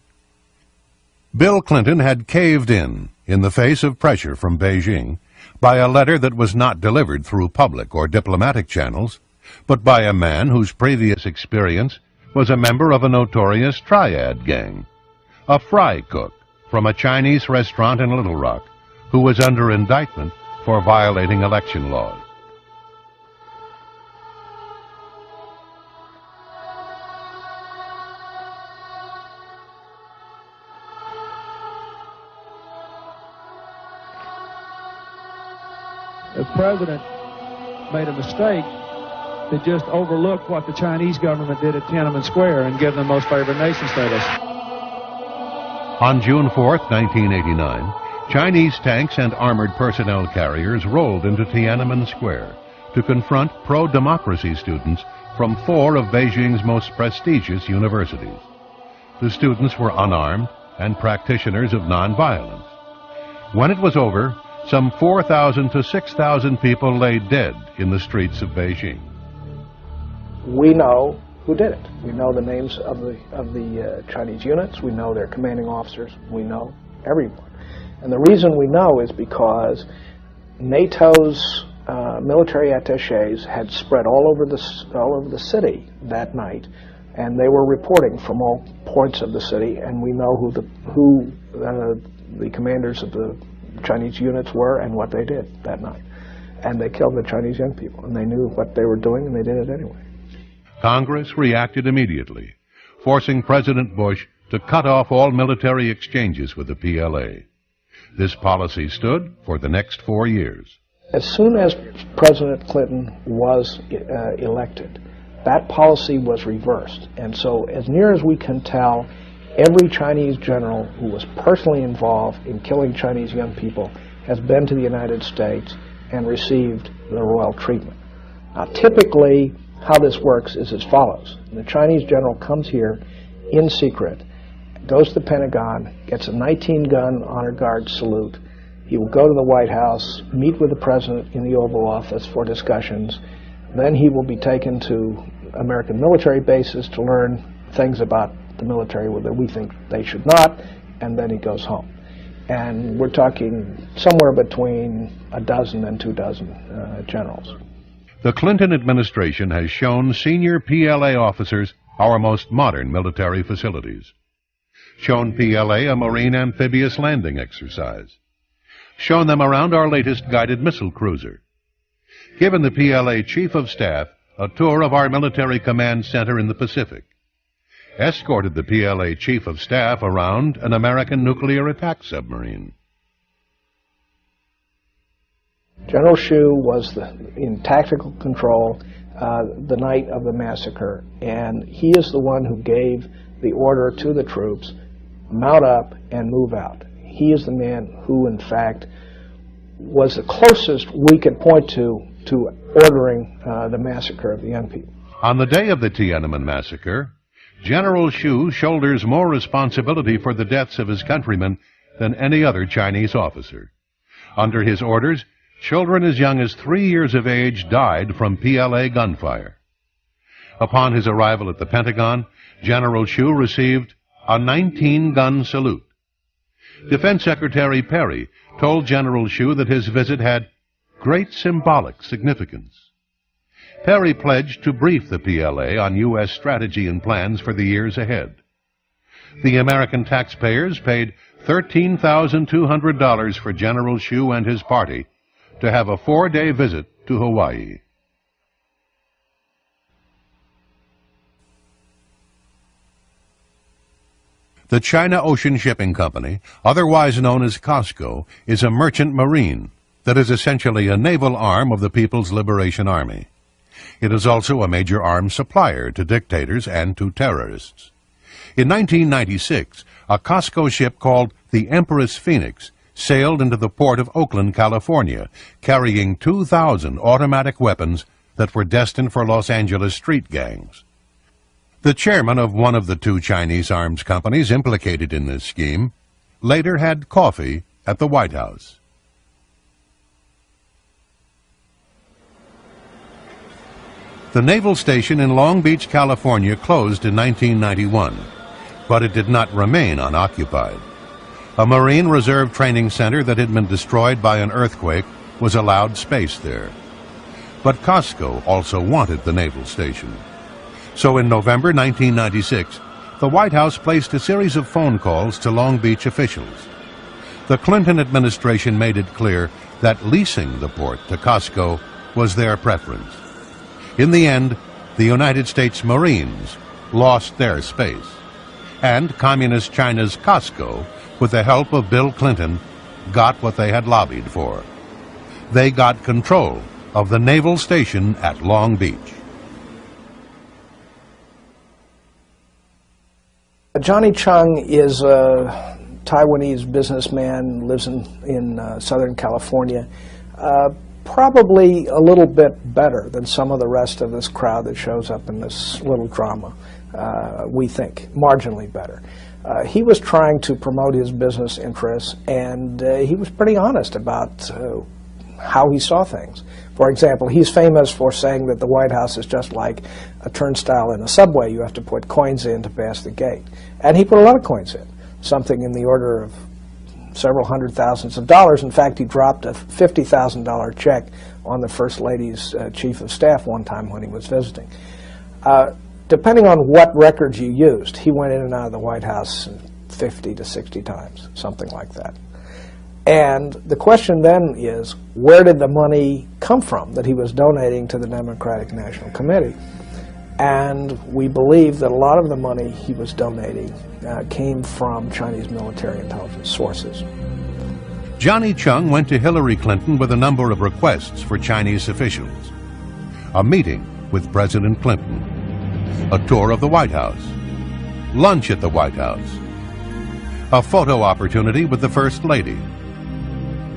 Bill Clinton had caved in the face of pressure from Beijing, by a letter that was not delivered through public or diplomatic channels, but by a man whose previous experience was a member of a notorious triad gang, a fry cook from a Chinese restaurant in Little Rock, who was under indictment for violating election laws. The president made a mistake to just overlook what the Chinese government did at Tiananmen Square and give them most favored nation status. On June 4th, 1989, Chinese tanks and armored personnel carriers rolled into Tiananmen Square to confront pro-democracy students from 4 of Beijing's most prestigious universities. The students were unarmed and practitioners of nonviolence. When it was over, some 4,000 to 6,000 people lay dead in the streets of Beijing. We know who did it. We know the names of the Chinese units. We know their commanding officers. We know everyone. And the reason we know is because NATO's military attachés had spread all over the city that night, and they were reporting from all points of the city. And we know who the commanders of the Chinese units were and what they did that night. And they killed the Chinese young people, and they knew what they were doing, and they did it anyway. Congress reacted immediately, forcing President Bush to cut off all military exchanges with the PLA. This policy stood for the next 4 years. As soon as President Clinton was elected, that policy was reversed. And so, as near as we can tell, every Chinese general who was personally involved in killing Chinese young people has been to the United States and received the royal treatment. Now, typically, how this works is as follows. The Chinese general comes here in secret, goes to the Pentagon, gets a 19-gun honor guard salute. He will go to the White House, meet with the president in the Oval Office for discussions. Then he will be taken to American military bases to learn things about the military that we think they should not, and then he goes home. And we're talking somewhere between a dozen and 24 generals. The Clinton administration has shown senior PLA officers our most modern military facilities, shown PLA a Marine amphibious landing exercise, shown them around our latest guided missile cruiser, given the PLA Chief of Staff a tour of our military command center in the Pacific, escorted the PLA Chief of Staff around an American nuclear attack submarine. General Hsu was in tactical control the night of the massacre, and he is the one who gave the order to the troops, mount up and move out. He is the man who, in fact, was the closest we could point to ordering the massacre of the young people. On the day of the Tiananmen massacre, General Hsu shoulders more responsibility for the deaths of his countrymen than any other Chinese officer. Under his orders, children as young as 3 years of age died from PLA gunfire. Upon his arrival at the Pentagon, General Hsu received a 19-gun salute. Defense Secretary Perry told General Hsu that his visit had great symbolic significance. Perry pledged to brief the PLA on U.S. strategy and plans for the years ahead. The American taxpayers paid $13,200 for General Hsu and his party to have a 4-day visit to Hawaii. The China Ocean Shipping Company, otherwise known as COSCO, is a merchant marine that is essentially a naval arm of the People's Liberation Army. It is also a major arms supplier to dictators and to terrorists. In 1996, a COSCO ship called the Empress Phoenix sailed into the port of Oakland, California, carrying 2,000 automatic weapons that were destined for Los Angeles street gangs. The chairman of one of the 2 Chinese arms companies implicated in this scheme later had coffee at the White House. The naval station in Long Beach, California closed in 1991, but it did not remain unoccupied. A Marine Reserve training center that had been destroyed by an earthquake was allowed space there. But Costco also wanted the naval station. So in November 1996, the White House placed a series of phone calls to Long Beach officials. The Clinton administration made it clear that leasing the port to Costco was their preference. In the end, the United States Marines lost their space, and Communist China's Costco, with the help of Bill Clinton, got what they had lobbied for. They got control of the naval station at Long Beach. Johnny Chung is a Taiwanese businessman, lives in Southern California. Probably a little bit better than some of the rest of this crowd that shows up in this little drama, we think, marginally better. He was trying to promote his business interests, and he was pretty honest about how he saw things. For example, he's famous for saying that the White House is just like a turnstile in a subway. You have to put coins in to pass the gate. And he put a lot of coins in, something in the order of several hundred thousands of dollars. In fact, he dropped a $50,000 check on the First Lady's chief of staff one time when he was visiting. Depending on what records you used, he went in and out of the White House 50 to 60 times, something like that. And the question then is, where did the money come from that he was donating to the Democratic National Committee? And we believe that a lot of the money he was donating came from Chinese military intelligence sources. Johnny Chung went to Hillary Clinton with a number of requests for Chinese officials. A meeting with President Clinton, a tour of the White House, lunch at the White House, a photo opportunity with the First Lady,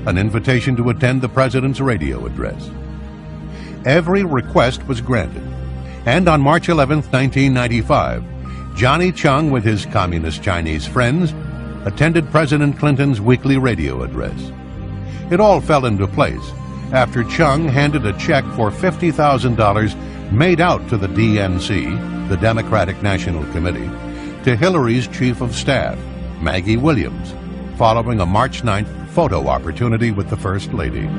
an invitation to attend the President's radio address. Every request was granted, and on March 11, 1995, Johnny Chung, with his communist Chinese friends, attended President Clinton's weekly radio address. It all fell into place after Chung handed a check for $50,000 made out to the DNC, the Democratic National Committee, to Hillary's chief of staff, Maggie Williams, following a March 9th photo opportunity with the First Lady.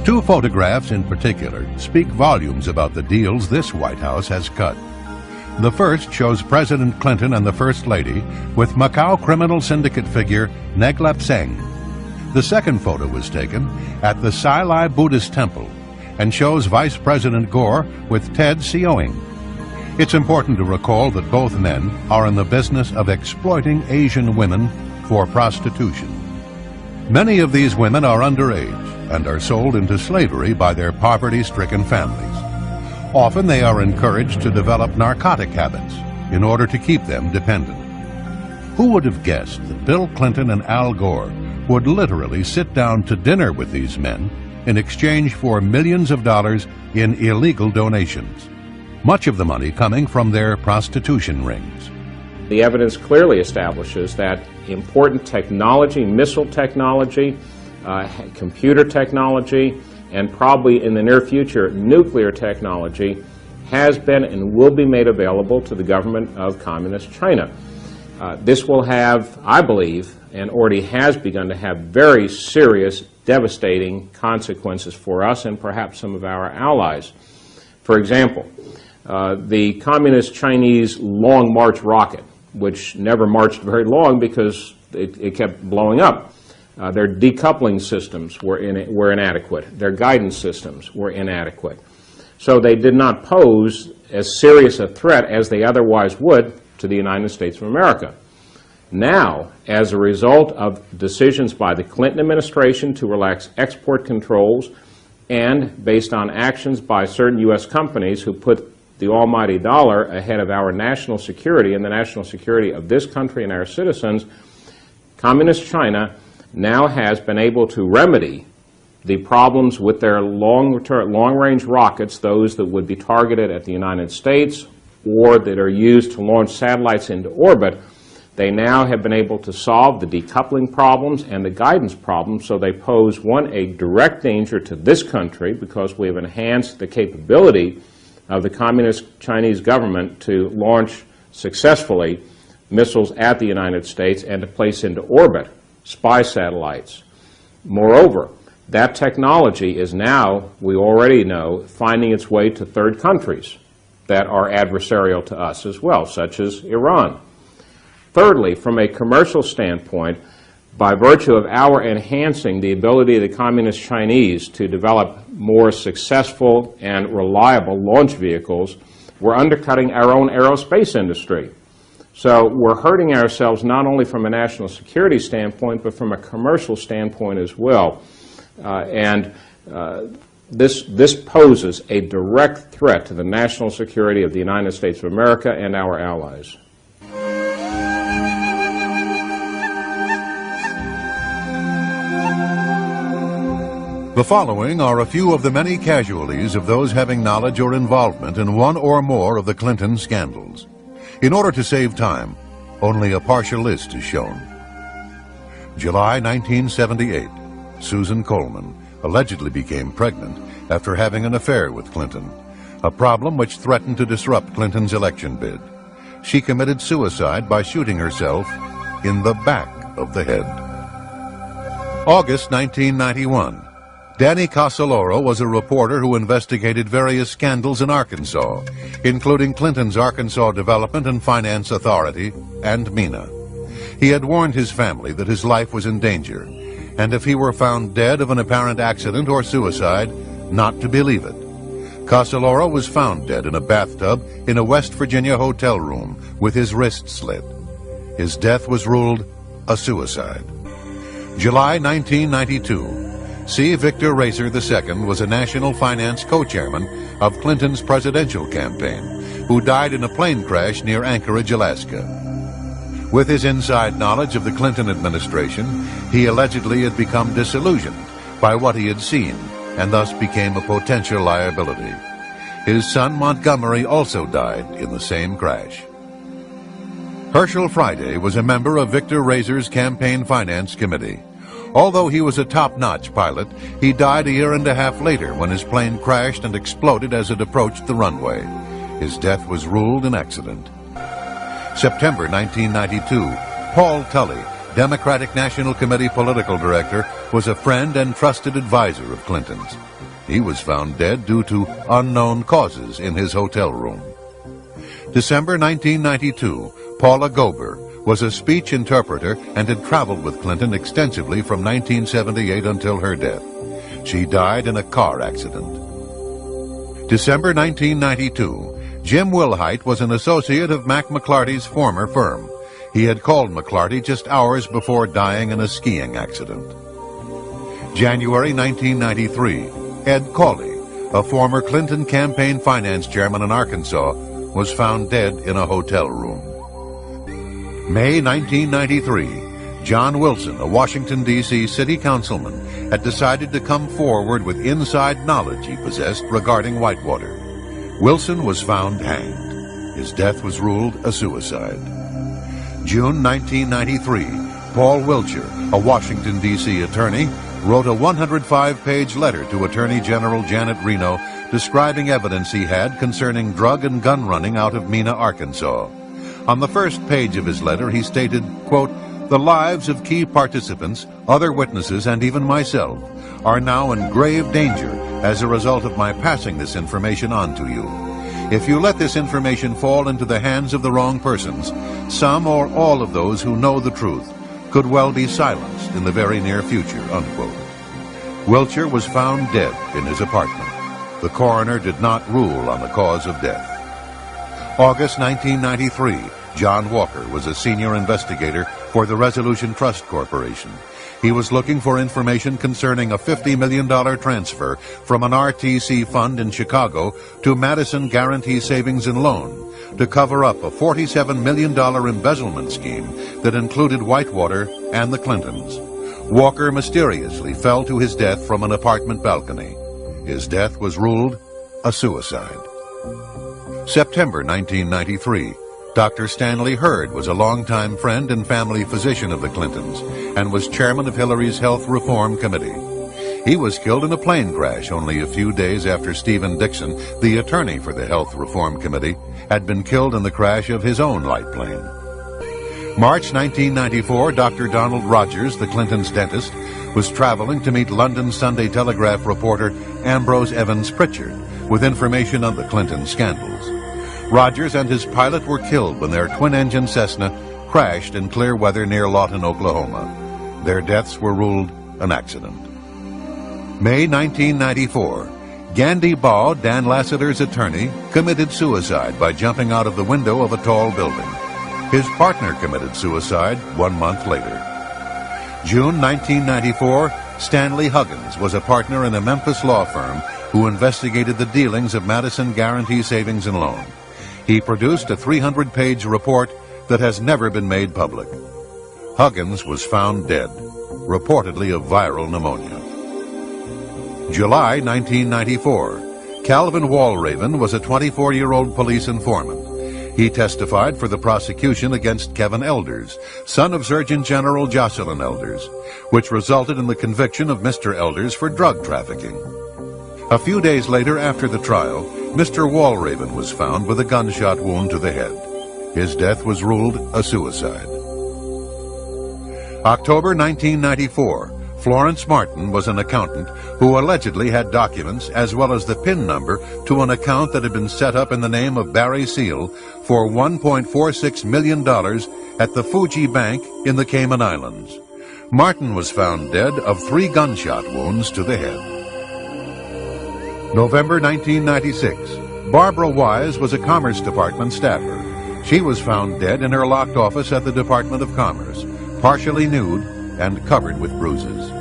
Two photographs in particular speak volumes about the deals this White House has cut. The first shows President Clinton and the First Lady with Macau criminal syndicate figure Neglep Seng. The second photo was taken at the Sai Lai Buddhist Temple and shows Vice President Gore with Ted Seoing. It's important to recall that both men are in the business of exploiting Asian women for prostitution. Many of these women are underage and are sold into slavery by their poverty-stricken families. Often they are encouraged to develop narcotic habits in order to keep them dependent. Who would have guessed that Bill Clinton and Al Gore would literally sit down to dinner with these men in exchange for millions of dollars in illegal donations, much of the money coming from their prostitution rings? The evidence clearly establishes that important technology, missile technology, computer technology, and probably in the near future, nuclear technology, has been and will be made available to the government of Communist China. This will have, I believe, and already has begun to have very serious, devastating consequences for us and perhaps some of our allies. For example, the Communist Chinese Long March rocket, which never marched very long because it kept blowing up. Their decoupling systems were inadequate. Their guidance systems were inadequate. So they did not pose as serious a threat as they otherwise would to the United States of America. Now, as a result of decisions by the Clinton administration to relax export controls and based on actions by certain U.S. companies who put the almighty dollar ahead of our national security and the national security of this country and our citizens, Communist China now has been able to remedy the problems with their long-range rockets, those that would be targeted at the United States or that are used to launch satellites into orbit, They now have been able to solve the decoupling problems and the guidance problems, so they pose, one, a direct danger to this country because we have enhanced the capability of the Communist Chinese government to launch successfully missiles at the United States and to place into orbit spy satellites. Moreover, that technology is now, we already know, finding its way to third countries that are adversarial to us as well, such as Iran. Thirdly, from a commercial standpoint, by virtue of our enhancing the ability of the Communist Chinese to develop more successful and reliable launch vehicles, we're undercutting our own aerospace industry. So we're hurting ourselves not only from a national security standpoint, but from a commercial standpoint as well. This poses a direct threat to the national security of the United States of America and our allies. The following are a few of the many casualties of those having knowledge or involvement in one or more of the Clinton scandals. In order to save time, only a partial list is shown. July 1978, Susan Coleman allegedly became pregnant after having an affair with Clinton, a problem which threatened to disrupt Clinton's election bid. She committed suicide by shooting herself in the back of the head. August 1991. Danny Casoloro was a reporter who investigated various scandals in Arkansas, including Clinton's Arkansas Development and Finance Authority and MENA. He had warned his family that his life was in danger, and if he were found dead of an apparent accident or suicide, not to believe it. Casoloro was found dead in a bathtub in a West Virginia hotel room with his wrist slit. His death was ruled a suicide. July 1992. C. Victor Racer II was a national finance co-chairman of Clinton's presidential campaign, who died in a plane crash near Anchorage, Alaska. With his inside knowledge of the Clinton administration, he allegedly had become disillusioned by what he had seen and thus became a potential liability. His son Montgomery also died in the same crash. Herschel Friday was a member of Victor Racer's campaign finance committee. Although he was a top-notch pilot, he died a year and a half later when his plane crashed and exploded as it approached the runway. His death was ruled an accident. September 1992, Paul Tully, Democratic National Committee political director, was a friend and trusted advisor of Clinton's. He was found dead due to unknown causes in his hotel room. December 1992, Paula Gober was a speech interpreter and had traveled with Clinton extensively from 1978 until her death. She died in a car accident. December 1992, Jim Wilhite was an associate of Mac McLarty's former firm. He had called McLarty just hours before dying in a skiing accident. January 1993, Ed Cawley, a former Clinton campaign finance chairman in Arkansas, was found dead in a hotel room. May 1993, John Wilson, a Washington, D.C. city councilman, had decided to come forward with inside knowledge he possessed regarding Whitewater. Wilson was found hanged. His death was ruled a suicide. June 1993, Paul Wiltshire, a Washington, D.C. attorney, wrote a 105-page letter to Attorney General Janet Reno describing evidence he had concerning drug and gun running out of Mena, Arkansas. On the first page of his letter, he stated, quote, "The lives of key participants, other witnesses, and even myself are now in grave danger as a result of my passing this information on to you. If you let this information fall into the hands of the wrong persons, some or all of those who know the truth could well be silenced in the very near future," unquote. Wiltshire was found dead in his apartment. The coroner did not rule on the cause of death. August 1993, John Walker was a senior investigator for the Resolution Trust Corporation. He was looking for information concerning a $50 million transfer from an RTC fund in Chicago to Madison Guarantee Savings and Loan to cover up a $47 million embezzlement scheme that included Whitewater and the Clintons. Walker mysteriously fell to his death from an apartment balcony. His death was ruled a suicide. September 1993, Dr. Stanley Hurd was a longtime friend and family physician of the Clintons and was chairman of Hillary's Health Reform Committee. He was killed in a plane crash only a few days after Stephen Dixon, the attorney for the Health Reform Committee, had been killed in the crash of his own light plane. March 1994, Dr. Donald Rogers, the Clintons' dentist, was traveling to meet London Sunday Telegraph reporter Ambrose Evans Pritchard with information on the Clinton scandals. Rogers and his pilot were killed when their twin-engine Cessna crashed in clear weather near Lawton, Oklahoma. Their deaths were ruled an accident. May 1994, Gandhi Baugh, Dan Lassiter's attorney, committed suicide by jumping out of the window of a tall building. His partner committed suicide 1 month later. June 1994, Stanley Huggins was a partner in a Memphis law firm who investigated the dealings of Madison Guarantee Savings and Loan. He produced a 300-page report that has never been made public. Huggins was found dead, reportedly of viral pneumonia. July 1994, Calvin Walraven was a 24-year-old police informant. He testified for the prosecution against Kevin Elders, son of Surgeon General Jocelyn Elders, which resulted in the conviction of Mr. Elders for drug trafficking. A few days later, after the trial, Mr. Walraven was found with a gunshot wound to the head. His death was ruled a suicide. October 1994, Florence Martin was an accountant who allegedly had documents as well as the PIN number to an account that had been set up in the name of Barry Seal for $1.46 million at the Fuji Bank in the Cayman Islands. Martin was found dead of 3 gunshot wounds to the head. November 1996, Barbara Wise was a Commerce Department staffer. She was found dead in her locked office at the Department of Commerce, partially nude and covered with bruises.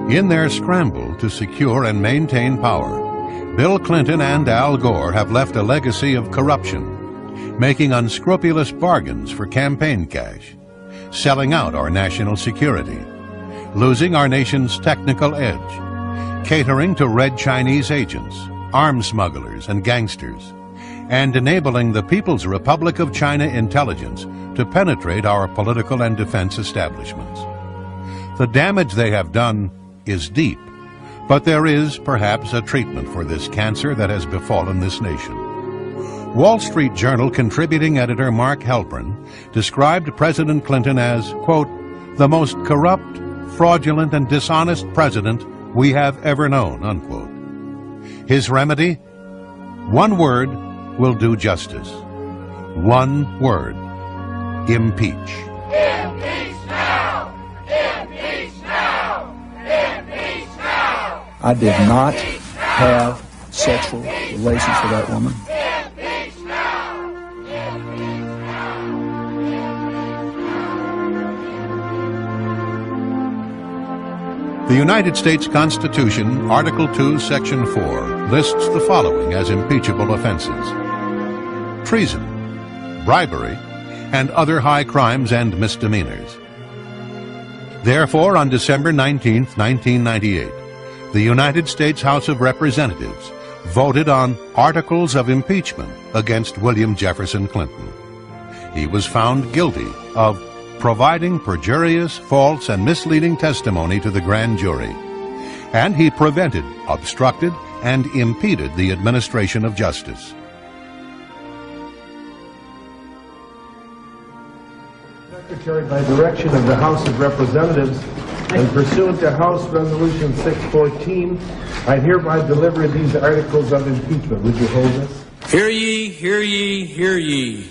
In their scramble to secure and maintain power, Bill Clinton and Al Gore have left a legacy of corruption, making unscrupulous bargains for campaign cash, selling out our national security, losing our nation's technical edge, catering to red Chinese agents, arms smugglers, and gangsters, and enabling the People's Republic of China intelligence to penetrate our political and defense establishments. The damage they have done is deep, but there is perhaps a treatment for this cancer that has befallen this nation. Wall Street Journal contributing editor Mark Halperin described President Clinton as, quote, the most corrupt, fraudulent, and dishonest president we have ever known, unquote. His remedy? One word will do justice. One word. Impeach. Impeach now! Impeach now! Impeach now! I did not have sexual relations with that woman. Impeach now! Impeach now! The United States Constitution, Article 2, Section 4, lists the following as impeachable offenses: treason, bribery, and other high crimes and misdemeanors. Therefore, on December 19, 1998, the United States House of Representatives voted on articles of impeachment against William Jefferson Clinton. He was found guilty of providing perjurious, false, and misleading testimony to the grand jury, and he prevented, obstructed, and impeded the administration of justice. Secretary, by direction of the House of Representatives and pursuant to House Resolution 614, I hereby deliver these articles of impeachment. Would you hold this? Hear ye, hear ye, hear ye.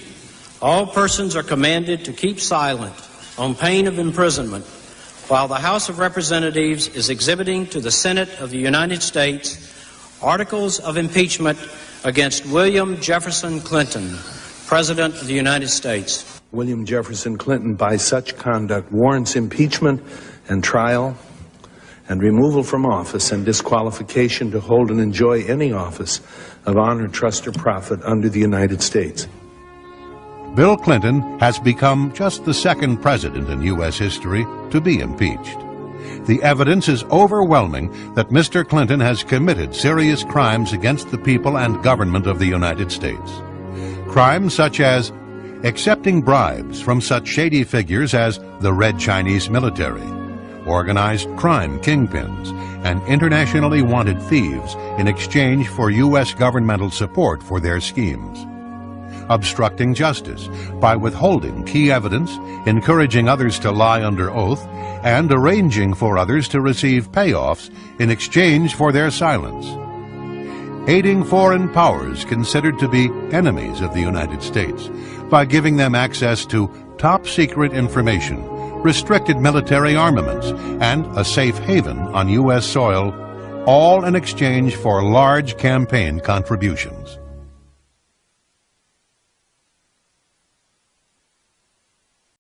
All persons are commanded to keep silent on pain of imprisonment while the House of Representatives is exhibiting to the Senate of the United States articles of impeachment against William Jefferson Clinton, President of the United States. William Jefferson Clinton, by such conduct, warrants impeachment and trial and removal from office and disqualification to hold and enjoy any office of honor, trust, or profit under the United States. Bill Clinton has become just the second president in U.S. history to be impeached. The evidence is overwhelming that Mr. Clinton has committed serious crimes against the people and government of the United States. Crimes such as accepting bribes from such shady figures as the Red Chinese military, organized crime kingpins, and internationally wanted thieves in exchange for U.S. governmental support for their schemes. Obstructing justice by withholding key evidence, encouraging others to lie under oath, and arranging for others to receive payoffs in exchange for their silence. Aiding foreign powers considered to be enemies of the United States by giving them access to top-secret information, restricted military armaments, and a safe haven on U.S. soil, all in exchange for large campaign contributions.